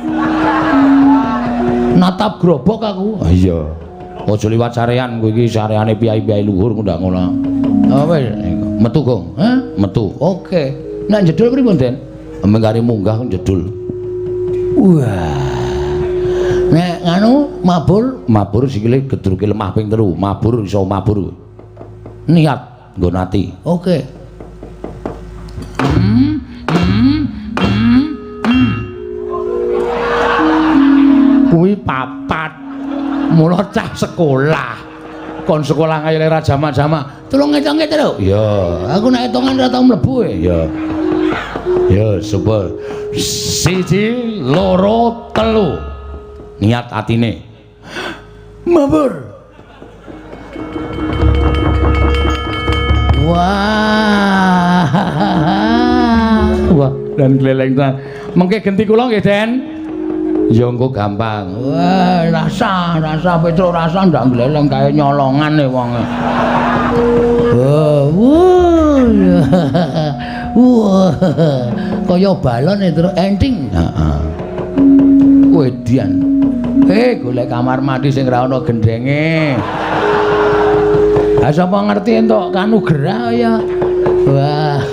Natap grobok aku. Iya. Aja liwat sarean kowe iki sareane piyai-piyai luhur ndak ngono. Wis Metu Gong. Metu. Oke. Nek jedul pripun, Den? Mengkari munggah jedul. Wah. Nek nganu mabur sikile gedruke lemah ping 3. Mabur iso mabur. Niat nggo nati. Oke. Kuwi papat. Mula cah sekolah. Kon sekolah kaya ra jama-jama. Tulung ngitung lho. Iya, Aku nek hitungan ora tau mlebu e. iya. Ya, super. 1 2 3. Niat atine. Mabur. Wah. Wah, dan gleleng ta. Mengke genti kula nggih, Den. Ya engko gampang. Wah, rasa Petro rasa ndak gleleng kae nyolongane wonge. Wah. Kaya balon Petro enting. Heeh. Wedian. Golek kamar mandi sing ra ana gendenge. Ha sapa ngerti entuk kanugrah ya. Wah.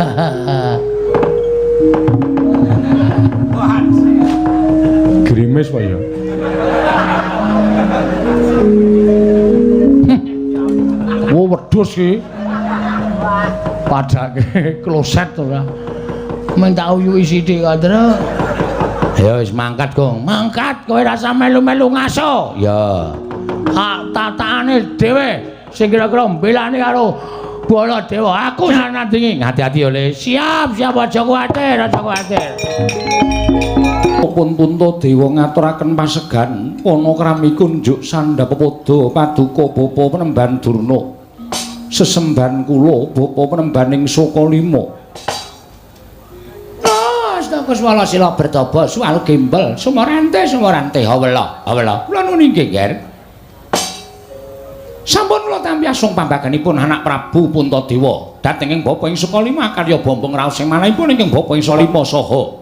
Grimis wae ya. Wo wedhus iki. Padake kloset ora. Men tak uyuki sithik kok, Tru. Ya wis mangkat, Gong. Mangkat kowe rasa melu-melu ngaso. Ya. Hak tatakane dhewe sing kira-kira mbelani karo Baladewa. Aku sanandingi. Hati-hati oleh. Siap aja kuwatir. Pun Puntadewa ngaturaken pasegan ana kramikun njuk sandhapepada paduka Bapa Penemban Durna. Sesemban kula Bapa Penembaning Sokalima. Kuswala sila bertobo suwalu gembel sumorante hawela kula nuwun inggih Ger. Sampun kula tampi asung pambaganipun anak Prabu Puntadewa dhateng ing bapa ing Sukalima karya bombong raos sing manahipun ingkang bapa ing Salima saha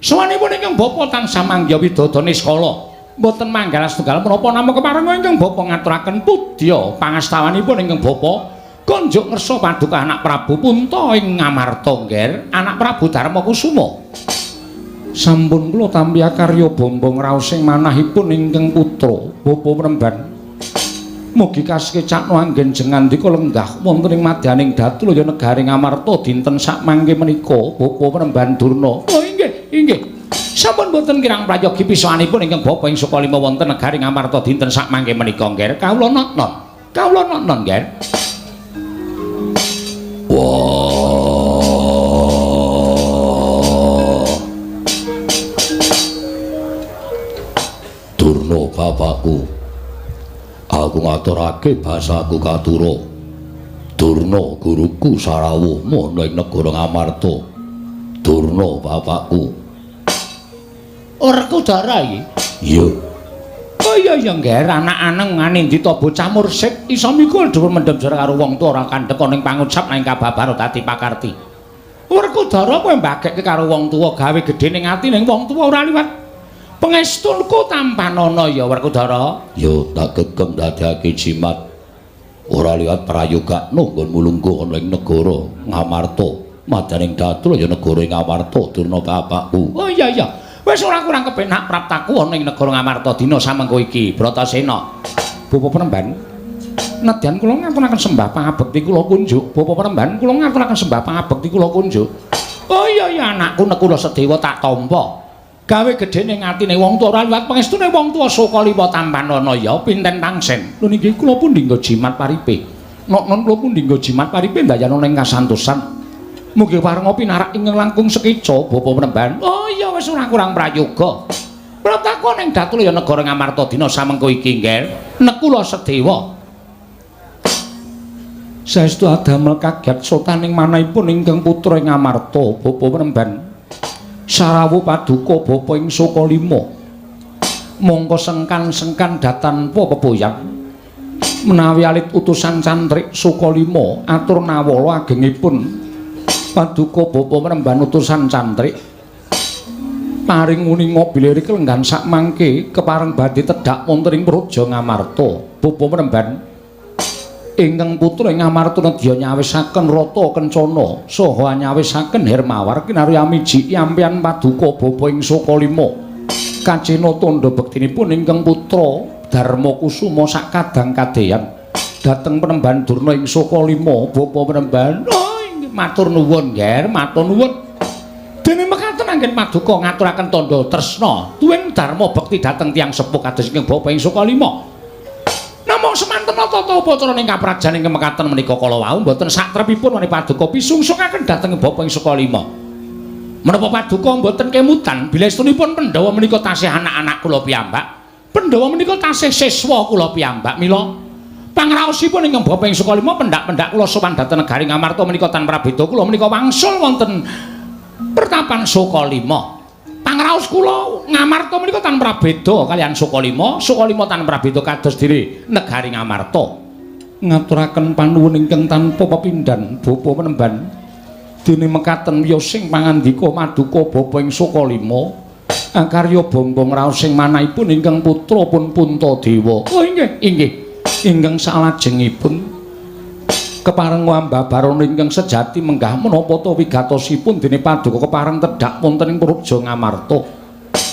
sawanipun ingkang bapa tansah mangya widodane skala mboten manggal setunggal menapa nama keparenga ingkang bapa ngaturaken pudya pangastawanipun ingkang bapa konjuk ngersa paduka anak Prabu Punta ing Ngamarta Nger anak Prabu Darmakusuma. Sampun kula tampi karya bombong raos sing manahipun ingkang putra Bapa Penemban. Mugi kasekecakno anggenjengan dika lenggah wonten ing madyaning Datulaya negaring Ngamarta dinten sak mangke menika Bapa Penemban Durna. Oh inggih. Sampun boten kirang prayogi pisanipun ingkang Bapa ing Sukalima wonten negaring Ngamarta dinten sak mangke menika Nger. Kawula non Nger. Durna bapakku, aku ngaturake basaku katura. Durna guruku sarawuh ana ing negara Ngamarta. Durna bapakku. Werkudara iki. Iya. Oh iya Nger, anak-anak nganindita bocah mursid iso mikul dhuwur mendem jero karo wong tuwa ora kandhek ana ing pangucap nang kababar dadi pakarti. Werkudara kowe mbagekke karo wong tuwa gawe gedhe ning ati ning wong tuwa ora liwat pengestunku tampanana ya Werkudara. Yo tak gegem dadekake jimat ora liwat prayoga nggon mulungguh ana ing negara Ngamarta. Madaning Datulaya negara Ngamarta Durna bapakku. Oh iya. Wis ora kurang kepenak praptaku ana ing negara Ngamarta dina samengko iki, Bratasena. Bapa Penemban. Nadyan kula ngaturaken sembah pangabekti kula kunjuk. Bapa Penemban, kula ngaturaken sembah pangabekti kula kunjuk. Oh iya anakku nek kula sedewa tak tampa. Gawe gedhe ning atine wong tuwa ora liwat pangestune wong tuwa Sukalima tampanana ya pinten tangsen. Lho niki kula pun dinggo jimat paripe. non kula pundi nggo jimat paripe ndayana ning kasantosan. Mugi pareng pinarak ingkang langkung sekica Bapa Penemban. Oh iya wis ora kurang prayoga. Kula takon ning Datulya negara Ngamarta dina samengko iki nggih. Nekula Sedewa. Saestu adamel kaget sotaning manahipun ingkang putra ing Ngamarta Bapa Penemban. Sarawuh paduka Bapa ing Sukalima. Mongko sengkan-sengkan datanpa pepoyang. Menawi alit utusan cantrik Sukalima atur nawala agengipun paduka Bapa Penemban utusan cantrik paring nguninga bilih kelenggan sak mangke kepareng badhe tedhak wonten ing praja Ngamarta Bapa Penemban ingkang putra ing Ngamarta nedya nyawisaken rata kencana saha nyawisaken Hermawar kinarya miji yampian paduka Bapa ing Sukalima kacena tandha bektinipun ingkang putra Darma Kusuma sak kadang kadeyan dhateng Penemban Durna ing Sukalima Bapa Penemban. Matur nuwun nggih, matur nuwun. Dene mekaten anggen paduka ngaturaken tandha tresna tuwin dharma bekti dhateng tiyang sepuh kados ing Bapa ing Sukalima. Namung semanten tata upacara ing kaprajan ing mekaten menika kala wau mboten satrepipun menawi paduka pisungsungaken dhateng Bapa ing Sukalima. Menapa paduka mboten kemutan bilih estunipun Pandhawa menika tasih anak-anak kula piyambak. Pandhawa menika tasih siswa kula piyambak mila pangraosipun ingkang Bapa ing Sukalima pendak-pendak kula sowan dhateng negari Ngamarta menika tanpa beda kula menika wangsul wonten pertapan Sukalima. Pangraos kula Ngamarta menika tanpa beda kaliyan Sukalima, Sukalima tanpa beda kados diri negari Ngamarta. Ngaturaken panuwun ingkang tanpa pepindhan Bapa Penemban. Dene mekaten wiyo sing pangandika maduka Bapa ing Sukalima karya bombong raos sing manahipun ingkang putra pun Puntadewa. Oh inggih, inggih. Ingkang salajengipun kepareng wambabaron ingkang sejati menggah menapa ta wigatosipun dene paduka kepareng tedhak wonten ing praja Ngamarta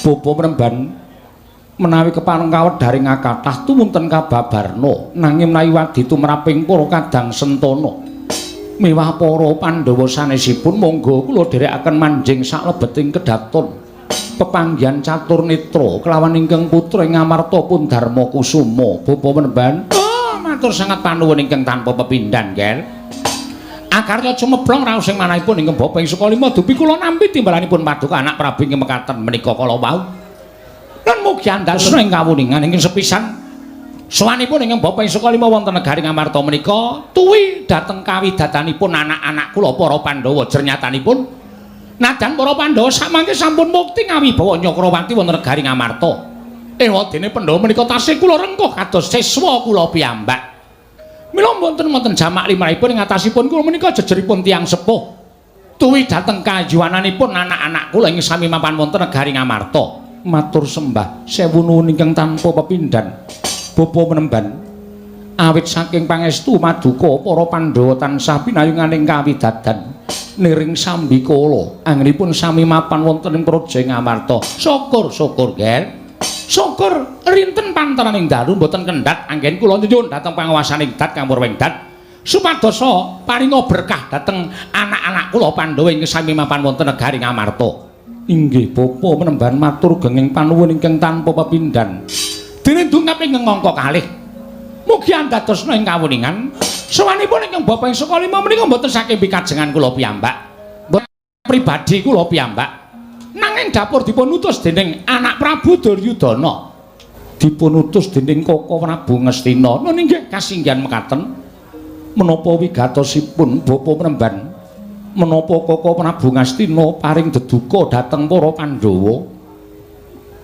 Bapa Penemban menawi kepareng kawedharing kathah tumunten kababarna nanging menawi wadi tumraping para kadang sentana miwah para Pandhawa sanesipun monggo kula dherekaken manjing saklebeting kedaton pepanggihan catur netra kelawan ingkang putra ing Ngamarta pun Darma Kusuma Bapa Penemban. Matur sangat panuwun ingkang tanpa pepindhan nggih. Akarya cumeblong raos sing manahipun ingkang Bapa ing Sukalima dupi kula nampi timbalanipun paduka anak Prabu ing mekaten menika kala wau. Lan mugi andhasna ing kawuningan ingkang sepisan sawanipun ingkang Bapa ing Sukalima wonten negari Ngamarta menika tuwi dhateng kawidatanipun anak-anak kula para Pandhawa jernyatanipun najan para Pandhawa samangke sampun mukti ngawibawa Nyakrawati wonten negari Ngamarta. Ewadene Pandhawa menika tasih kula rengkuh kados siswa kula piyambak. Mila wonten jamak limrahipun ing atasipun kula menika jejeripun tiyang sepuh. Tuwi dhateng kajuwananipun anak-anak kula ing sami mapan wonten negari Ngamarta. Matur sembah sewu nuwun ingkang tanpa pepindhan. Bapa Penemban. Awit saking pangestu maduka para Pandhawa tansah pinayunganing kawidadan. Niring sambikala anggenipun sami mapan wonten ing praja Ngamarta. Syukur-syukur nggih. Syukur rinten pantaraning dalu mboten kendhat anggen kula nyuwun dhateng panguwasaning dat Kang Purwengdat supadosa paringa berkah dhateng anak-anak kula Pandhawa ing sami mapan wonten negari Ngamarta. Inggih Bapa Penemban matur genging panuwun ingkang tanpa pepindhan. Dene dungap ingkang angka kalih. Mugi andhadosna ing kawuningan sawanipun ingkang Bapa ing Sukalima menika mboten saking pikajengan kula piyambak. Mboten pribadi kula piyambak. Nanging dapur dipun utus dening anak Prabu Duryudana. Dipun utus dening Kaka Prabu Ngastina. Nun inggih kasinggihan mekaten. Menapa wigatosipun Bapa Penemban? Menapa Kaka Prabu Ngastina paring deduka dhateng para Pandhawa?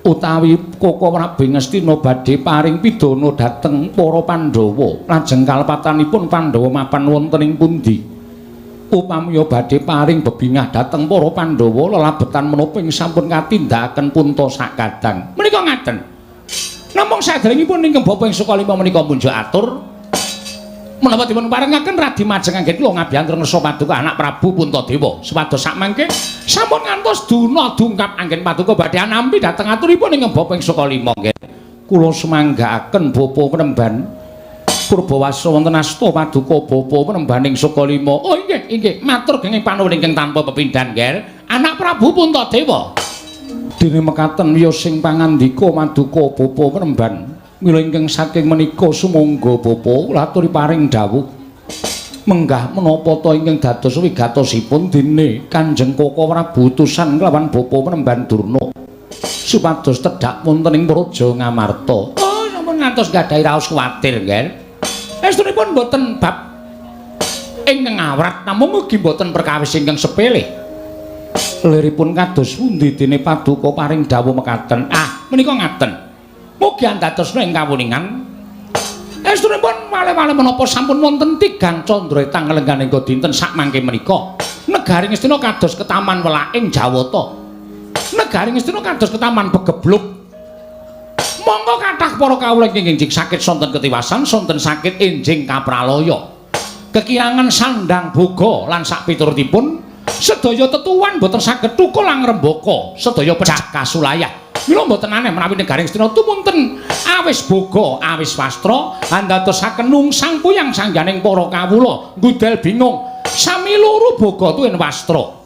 Utawi Kaka Prabu Ngastina badhe paring pidana dhateng para Pandhawa? Lajeng kalepatanipun Pandhawa mapan wonten ing pundi? Upamya badhe paring bebingah dhateng para Pandhawa lelabetan menapa ing sampun katindakaken punta sakadang. Menika ngaten. Namung saderengipun ingkang Bapa ing Sukalima menika munjuk atur menapa dipun paringaken radi majeng anggen kula ngabiyantu ngersa paduka anak Prabu Puntadewa. Supados sakmangke sampun ngantos duna dungkap anggen paduka badhe nampi dhateng aturipun ingkang Bapa ing Sukalima nggih. Kula semanggaaken Bapa Penemban. Purbawasa wonten asta paduka Bapa Penembaning Sukalima. Oh inggih, inggih, matur genging panuwun ingkang tanpa pepindhan nggih. Anak Prabu Puntadewa. Dene mekaten wiyo sing pangandika maduka Bapa Penemban. Mila ingkang saking menika sumangga Bapa laturi paring dawuh. menggah menapa ta ingkang dados wigatosipun dene Kanjeng Koko Prabu utusan kelawan Bapa Penemban Durna supados tedhak wonten ing Praja Ngamarta. Oh, sampun ngantos gadhahi raos kuwatir, nggih. Estunipun boten bab ingkang awrat namung ugi boten perkawis ingkang sepele. Liripun kados pundi dene Paduka paring dawuh mekaten. Ah, menika ngaten. Mugi andadosna ing kawuningan. Estunipun malih-malih menapa sampun wonten 3 candra tanggal lengganing dinten sak mangke menika. Negari Ngastina kados ketaman welaing Jawata. Negari Ngastina kados ketaman begebluk. Monggo kathah para kawula ingkang enjing sakit sonten ketiwasan, sonten sakit enjing kapraloya. Kekirangan sandang boga lan sak piturutipun sedaya tetuwan boten saged tukul lang rembaka, sedaya pecah kasulayah. Mila mboten aneh menawi negari Ngastina tumunten awis boga, awis wastra, andadosaken nungsang puyang sangganing para kawula ngudel bingung. Sami loro boga tuwin wastra.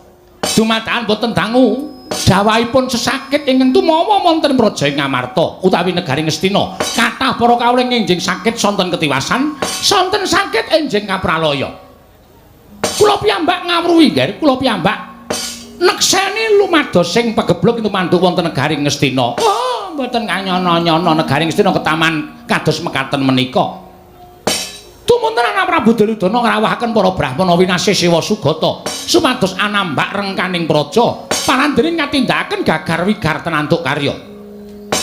Dumadakan boten dangu dawahipun sesakit ingkang tumawa wonten Praja Ngamarta utawi negari Ngastina. Kathah para kawula enjing sakit sonten ketiwasan, sonten sakit enjing kapraloya. Kula piyambak ngawruhi, nggih, kula piyambak nekseni lumados sing pagebluk tumandu wonten negari Ngastina. Oh, mboten kanyono-nyono negari Ngastina ketaman kados mekaten menika. Tumunten ana Prabu Duryudana ngrawuhaken para Brahmana winasih Sewa Sugata supados anambak rengkaning praja parandening ngatindakaken gagar wigar tenantuk karya.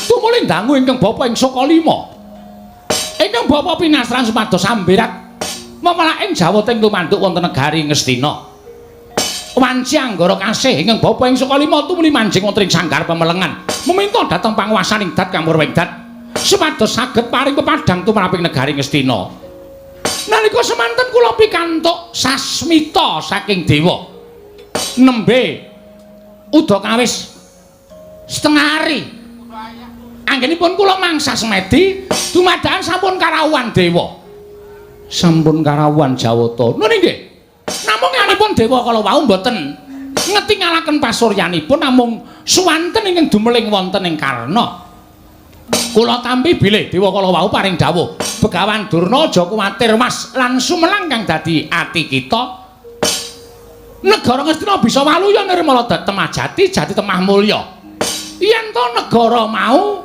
Tumuli dangu ingkang Bapa ing Sokalima. Ingkang Bapa pinastran supados amberat memelaing Jawata ing tumanduk wonten negari Ngastina. Wanci anggara kasih ingkang Bapa ing Sokalima tumuli manjing wonten ing sanggar pemelengan meminta dhateng panguwasaning Dat Kang Purwengdat supados saged paring pepadhang tumraping negari Ngastina. Nalika semanten kula pikantuk sasmita saking dewa nembe udakawis setengah hari anggenipun kula mangsa semedi dumadakan sampun karawuhan dewa sampun karawuhan Jawata. Nun nggih namung yanipun dewa kala wau mboten ngetingalaken pasuryanipun namung suwanten ingkang dumeling wonten ing Karna. Kula tampi bilih dewa kala wau paring dawuh Begawan Durna aja kuwatir Mas lan sumelang kang dadi ati kita. Negara Ngastina bisa waluya nirmala temajati jati temah mulya. Yen to negara mau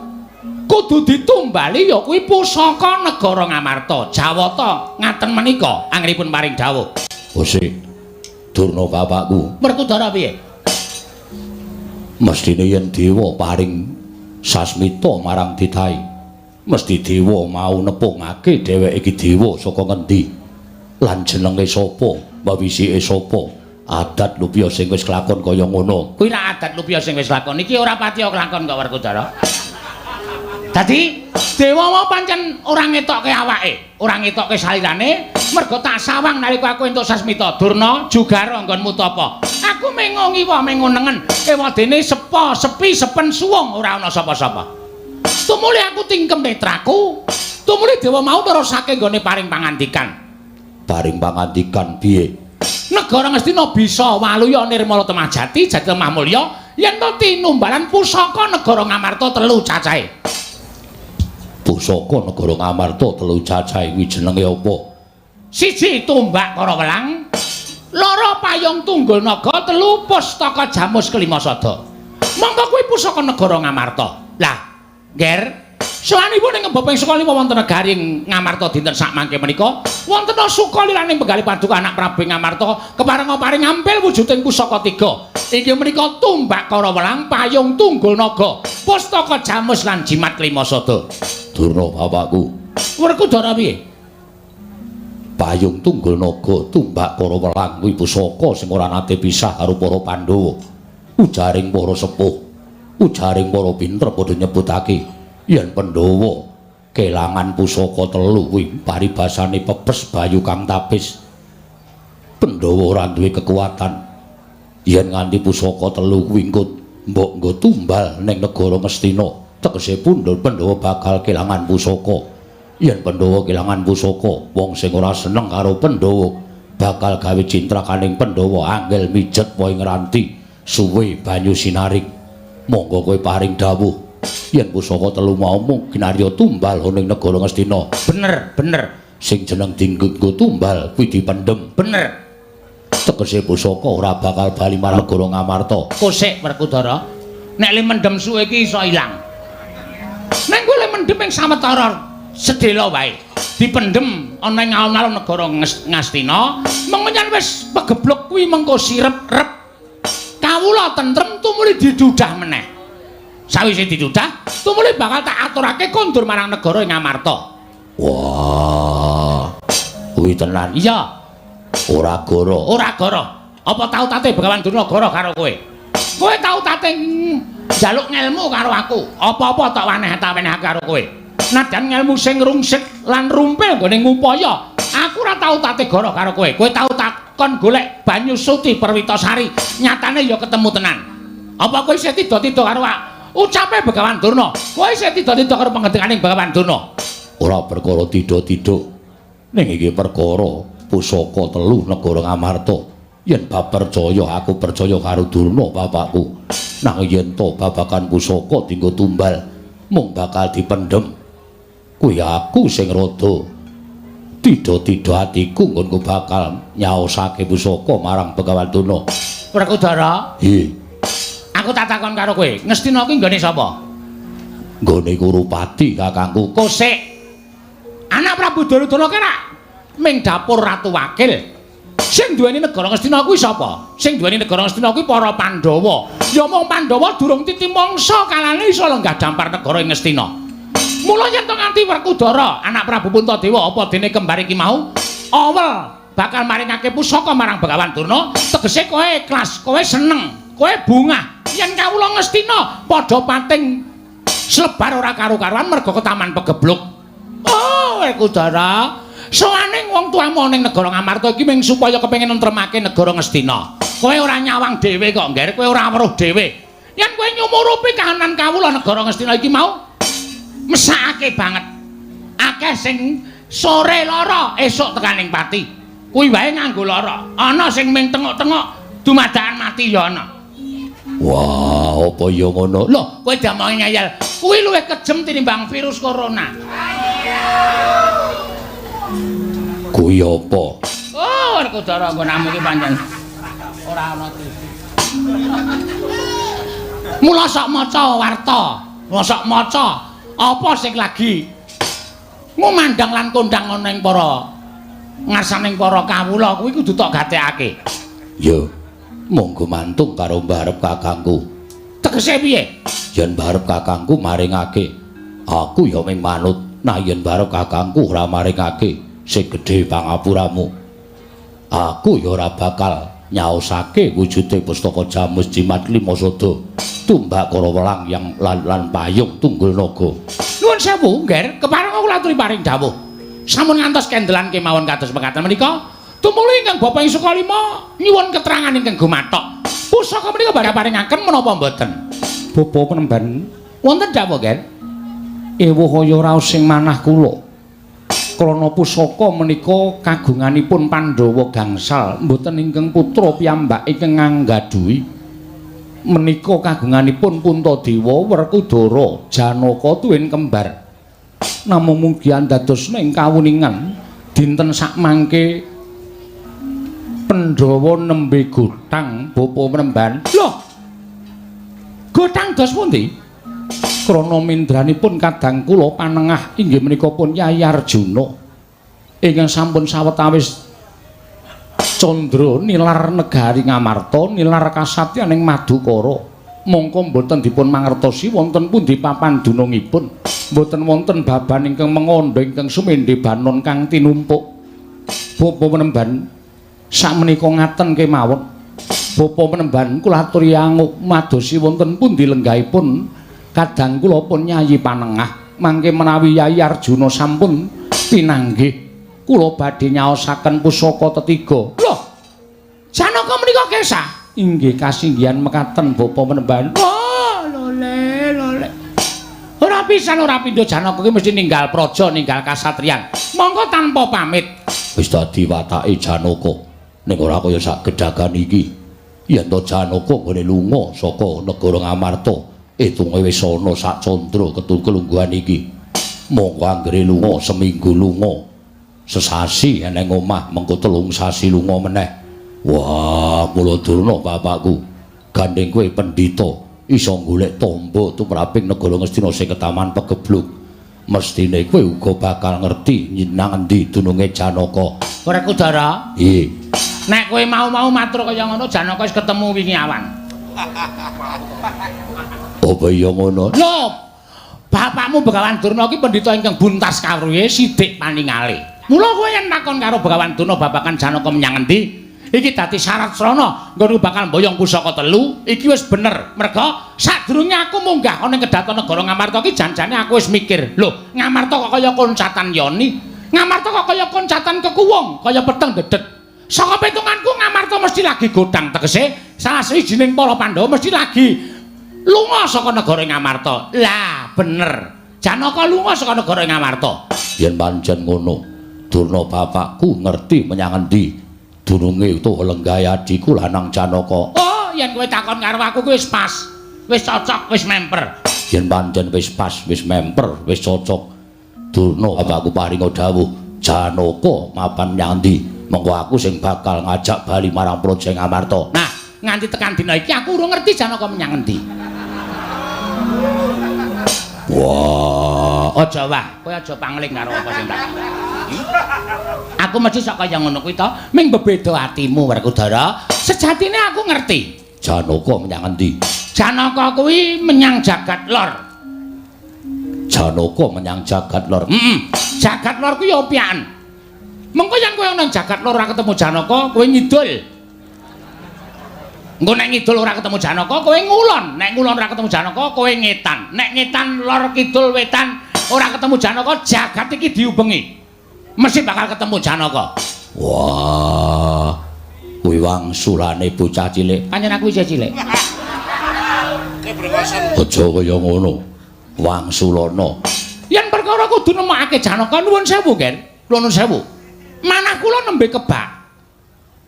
kudu ditumbali ya kuwi pusaka negara Ngamarta. Jawata ngaten menika anggenipun paring dawuh. Ose Durna bapakku. Werkudara piye? Mestine yen dewa paring sasmita marang tithahe mesti dewa mau nepungake dheweke iki dewa saka ngendi lan jenenge sapa mawisike sapa adat lupya sing wis kelakon kaya ngono. Kuwi ra adat lupya sing wis lakon iki ora pati kelakon kok Werkudara. Dadi dewa mau pancen ora ngetokke awake, ora ngetokke salirane mergo tak sawang nalika aku entuk sasmita. Durna jugara nggonmu tapa? Aku mengongi wae mengunengen ewadene sepa sepi sepen suwung ora ana sapa-sapa. Tumuli aku tingkem netraku, tumuli dewa mau nerusake nggone paring pangandikan. Paring pangandikan piye? Negara Ngastina bisa waluya nirmala temajati jati lemah mulya yen to tinumbalan pusaka negara Ngamarta 3 cacahe. Pusaka negara Ngamarta 3 cacahe kuwi jenenge apa? 1 tumbak para welang, 2 payung tunggul naga, 3 pustaka jamus kelima sada. Monggo kuwi pusaka negara Ngamarta. Lah, Ger, sawanipun ing Bapa ing Sukalima wonten negari Ngamarta dinten sak mangke menika, wonten Sukaliraning penggalih Paduka anak Prabu Ngamarta kepareng paring ampil wujuding pusaka 3. Inggih menika tumbak kara welang, payung tunggul naga, pustaka jamus lan jimat kelima sada. Durna bapakku. Werkudara piye? Payung tunggul naga, tumbak kara welang kuwi pusaka sing ora nate pisah karo para Pandhawa. Ujaring para sepuh, ujaring para pinter padha nyebutake yen Pandhawa kelangan pusaka 3 kuwi paribasane pepes bayu kang tapis. Pandhawa ora duwe kekuatan yen nganti pusaka 3 kuwi mbok nggo tumbal ning negara Ngastina. Tegese pundhut Pandhawa bakal kelangan pusaka. Yen Pandhawa kelangan pusaka, wong sing ora seneng karo Pandhawa bakal gawe cintrakaning Pandhawa angel mijet wae ngranti suwe banyu sinaring. Monggo kowe paring dawuh yen pusaka 3 mau mung ginarya tumbal ning negara Ngastina. Bener, bener. sing jeneng Dinggenggo Tumbal kuwi dipendhem. Bener. Tegese pusaka ora bakal bali marang negara Ngamarta. Kosek Werkudara. Nek le mendem suwe iki iso ilang. Nek kowe le mendem ing sawetara sedhela wae. Dipendhem ana ing alun-alun negara Ngastina, mung menyang wis pegeblok kuwi mengko sirep-rep. Kawula tentrem tumuli didudah meneh. Sawise didudah, tumuli bakal tak aturake kondur marang negara ing Ngamarta. Wah. Kuwi tenan. Iya. Ora goro. Ora goro. Apa tau tate Begawan Durna goro karo kowe? Kowe tau tate njaluk ngelmu karo aku. Apa-apa tak waneh-waneh karo kowe. Najan ngelmu sing rungsik lan rumpil nggone ngupaya. Aku ora tau tate goro karo kowe. Kowe tau takon golek banyu suci Perwitasari. Nyatane ya ketemu tenan. Apa kowe isih tida-tida karo ucape Begawan Durna? Kowe isih tida-tida karo pengendikaning Begawan Durna? Ora perkara tida-tida. Ning iki perkara pusaka telu negara Ngamarta. Yen bab percaya aku percaya karo Durna bapakku. Nang yen to babakan pusaka dinggo tumbal mung bakal dipendhem. Kuwi aku sing rada tida-tida atiku nggonku bakal nyaosake pusaka marang Begawan Durna. Werkudara? Nggih. Aku tak takon karo kowe, Ngastina kuwi nggone sapa? Nggone Kurupati kakangku. Kosek. Anak Prabu Duryudana kira ming dapur Ratu Wakil. Sing duweni negara Ngastina kuwi sapa? Sing duweni negara Ngastina kuwi para Pandhawa. Ya mung Pandhawa durung titimangsa kalane iso lenggah dampar negara ing Ngastina. Mula yen to nganti Werkudara, anak Prabu Puntadewa apa dene kembar iki mau, awel bakal maringake pusaka marang Begawan Durna, tegese kowe ikhlas, kowe seneng, kowe bungah. Yen kawula Ngastina padha pating slebar ora karo-karuan merga ketaman pegebluk. Oh, Werkudara, sowaning wong tuamu ning negara Ngamarta iki mung supaya kepengin nentremake negara Ngastina. Kowe ora nyawang dhewe kok, Ngger, kowe ora weruh dhewe. Yen kowe nyumurupi kahanan kawula negara Ngastina iki mau mesakake banget. Akeh sing sore lara, esuk tekaning pati. Kuwi wae nganggo lara. Ana sing ming tengok-tengok dumadakan mati ya ana. Wah, apa ya ngono? Loh, kowe damoke ngayal. Kuwi luwih kejem tinimbang virus corona. Kuwi apa? Oh, Werkudara nggonamu iki pancen ora ana TV. Mula sok maca warta, mula sok maca apa sing lagi ngumandang lan kondang ana ing para ngarsaning para kawula kuwi kudu tok gatekake. Ya, monggo mantung karo mbarep kakangku. Tegese piye? Yen mbarep kakangku maringake, aku ya ming manut. Nah yen mbarep kakangku ora maringake, sing gedhe pangapuramu. Aku ya ora bakal nyaosake wujude pustaka Jamus Jimat Lima Sada, tumbak karo welang yang lan payung tunggul naga. Nuwun sewu, Ngger, kepareng kula aturi paring dawuh. Sampun ngantos kendelan kemawon kados mekaten menika, tumuli ingkang Bapak ing Sukalima nyuwun keterangan ingkang gumathok. Pusaka menika badhe paringaken menapa mboten? Bapa Penemban, wonten dawuh, Ngger? Ewuh kaya raos sing manah kula. Krana pusaka menika kagunganipun Pandhawa gangsal, mboten ingkang putra piyambak ingkang nganggadhuhi. Menika kagunganipun Puntadewa, Werkudara, Janaka tuwin kembar. Namung mugi andadosna ing kawuningan dinten sakmangke Pandhawa nembe gotang Bapa Penemban. Loh. Gotang dos pundi? Krana mindranipun kadang kula panengah inggih menika pun Yayi Arjuna ingkang sampun sawetawis candra nilar negari Ngamarta, nilar kasatyaning Madukara. Mongko boten dipun mangertosi wonten pundi papan dunungipun. Boten wonten baban ingkang mengandha ingkang sumendhe banon kang tinumpuk. Bapa Penemban sakmenika ngaten kemawon. Bapa Penemban kula aturi anguk madosi wonten pundi lenggahipun kadang kula pun Yayi panengah mangke menawi Yayi Arjuna sampun pinanggih kula badhe nyaosaken pusaka tetiga. Loh, Janaka menika kesah? Inggih kasinggihan mekaten Bapa Penemban. Oh, lole. Ora pisan ora pindho Janaka ki mesti ninggal praja, ninggal kasatriyan. Monggo tanpa pamit. Wis dadi watake Janaka. Ning ora kaya sak gedhagan iki. Yen to Janaka nggone lunga saka negara Ngamarta, etunge wis ana sak candra kelungguhan iki. Monggo anggere lunga seminggu lunga. sesasi eneng omah mengko 3 sasi lunga meneh. Wah, kula Durna bapakku. Gandeng kowe pendhita iso golek tamba tumraping negara Ngastina sing ketaman pegebluk. Mestine kowe uga bakal ngerti nang endi dununge Janaka. Werkudara? Nggih. Nek kowe mau matur kaya ngono Janaka wis ketemu wingi awan. Apa iya ngono? Lho, bapakmu Begawan Durna iki pendhita ingkang buntas kawruhe sithik paningale. Mula kowe yen takon karo Begawan Durna babagan Janaka menyang endi? Iki dadi syarat srana nggonku bakal mboyong pusaka 3 iki wis bener. Merga sadurunge aku munggah ana ing Kedaton Negara Ngamarta iki janjane aku wis mikir. Lho, Ngamarta kok kaya koncatan Yoni? Ngamarta kok kaya koncatan Kekuwung, kaya peteng dedet. Saka pitunganku Ngamarta mesti lagi godhang tegese salah sawijining para Pandhawa mesti lagi lunga saka negara Ngamarta. Lah, bener. Janaka lunga saka negara Ngamarta. Yen pancen ngono, Durna bapakku ngerti menyang endi dununge utawa lenggah adiku lanang Janaka. Oh, yen kowe takon karo aku kuwi wis pas. Wis cocok, wis memper. Yen pancen wis pas, wis memper, wis cocok. Durna bapakku paringa dawuh, Janaka mapan menyang endi? Mengko aku sing bakal ngajak bali marang Praja Ngamarta. Nah, nganti tekan dina iki aku urung ngerti Janaka menyang endi. Wah, aja wah, kowe aja pangling karo apa sing tak. Aku mesti sok kaya ngono kuwi to, ming bebeda atimu Werkudara. Sejatine aku ngerti. Janaka menyang endi? Janaka kuwi menyang jagat lor. Janaka menyang jagat lor. Jagat lor kuwi opian. Mengko yen kowe nang jagat lor ora ketemu Janaka, kowe ngidul. Engko nek ngidul ora ketemu Janaka, kowe ngulon. Nek ngulon ora ketemu Janaka, kowe ngetan. Nek ngetan lor kidul wetan ora ketemu Janaka, jagat iki diubengi. Mesti bakal ketemu Janaka. Wah, kuwi wangsulane bocah cilik. Pancen aku isih cilik. Aja kaya ngono. Wangsulana. Yen perkara kudu nemokake Janaka nuwun sewu, Ger. Kula nuwun sewu. Manah kula nembe kebak.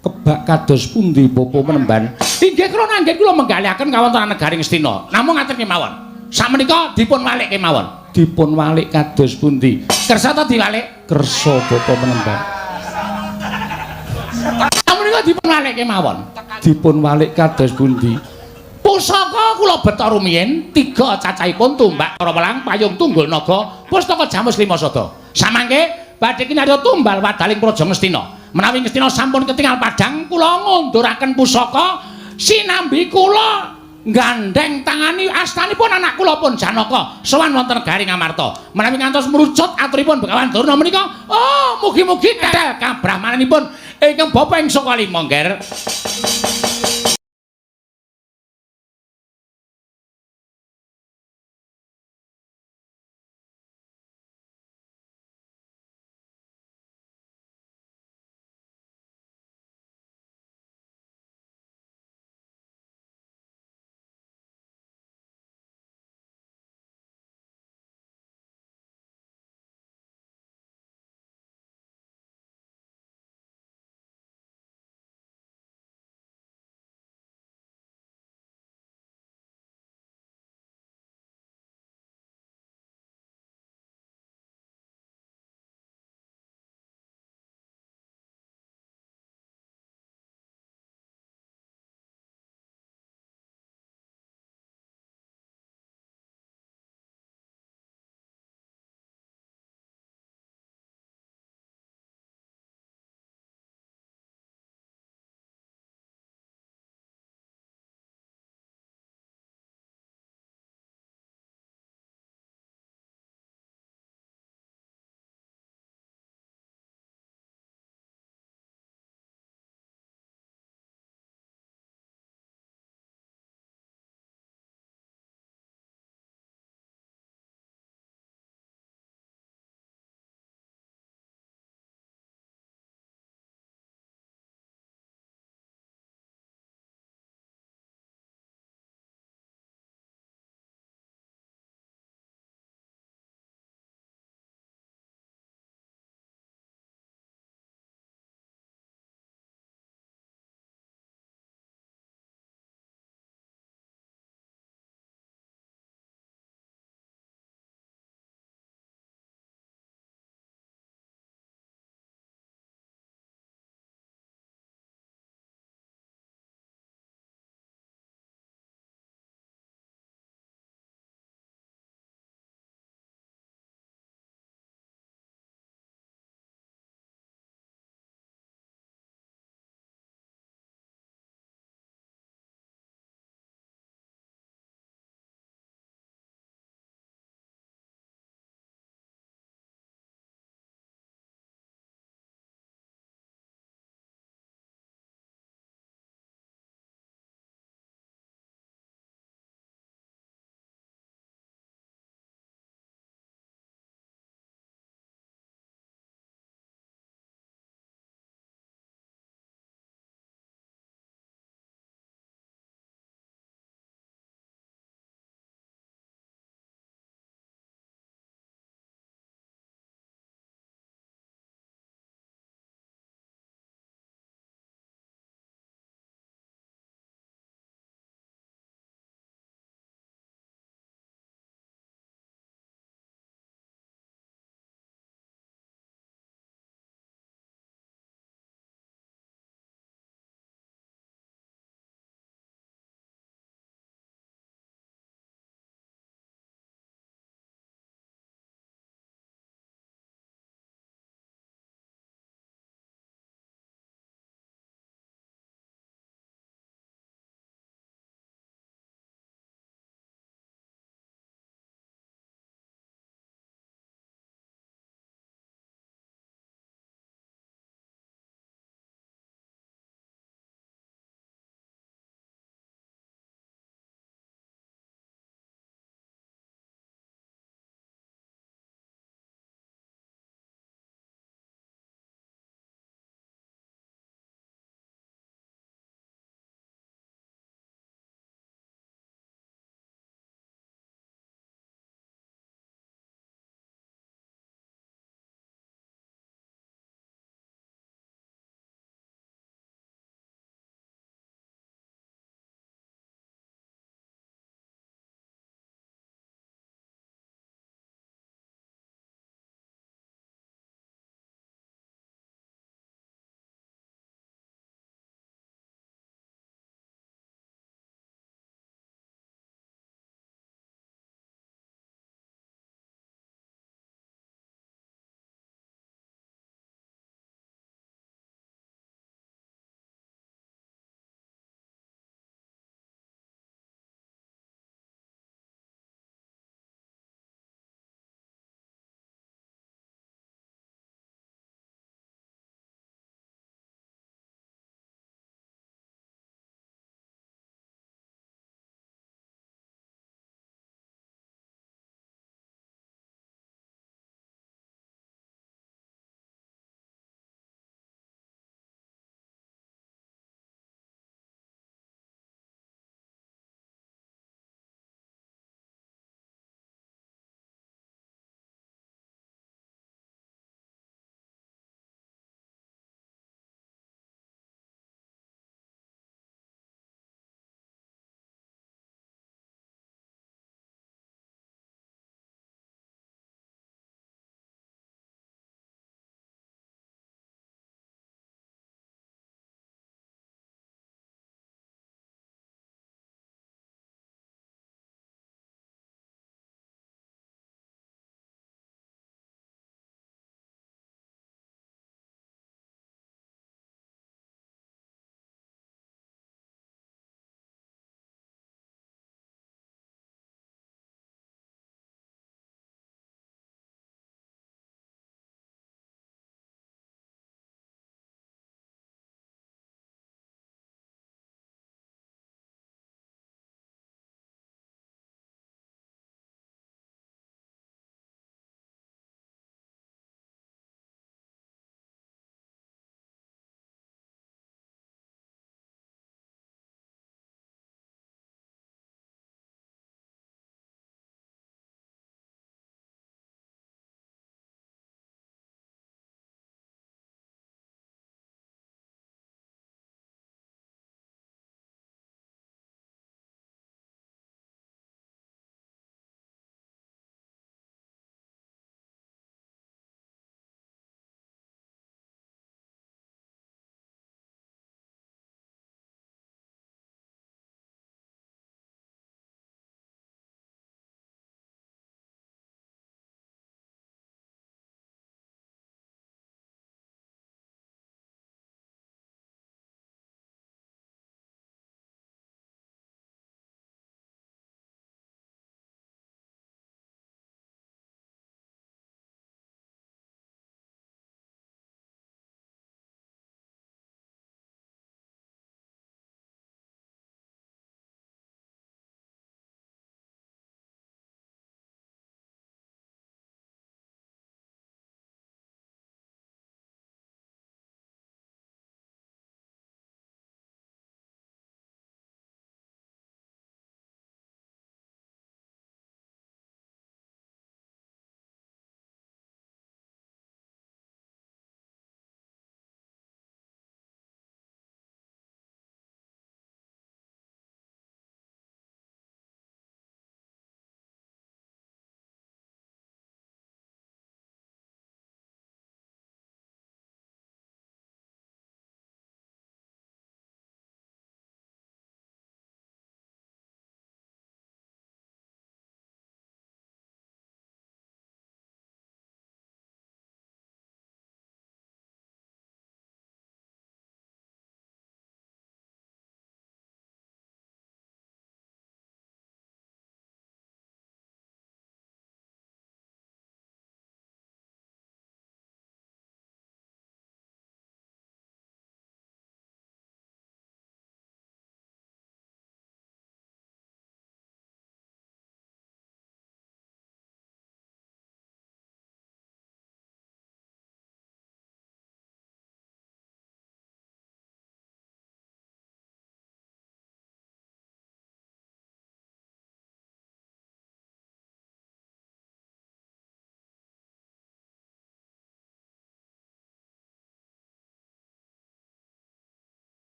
Kebak kados pundi Bapa Menemban? Inggih kula nanggih kula menggalihaken kawontenan negari Ngastina. Namung ngaten kemawon. Sakmenika dipun walik kemawon. Dipun walik kados pundi? Kersa ta diwalik? Kersa Bapa Menemban. Sakmenika dipun walik kemawon. Dipun walik kados pundi? Pusaka kula beta rumiyin 3 cacahipun tumbak para welang payung tunggul naga pustaka Jamus Lima Sada. Samangke badhe kinarya tumbal wadaling Praja Ngastina. Menawi Ngastina sampun ketingal padhang, kula ngunduraken pusaka sinambi kula gandeng tangani astanipun anak kula pun Janaka sowan wonten negari Ngamarta. Menawi ngantos mrucut aturipun Begawan Durna menika, oh mugi-mugi kadal kabrahmananipun ingkang Bapa ing Sokalima, Nger.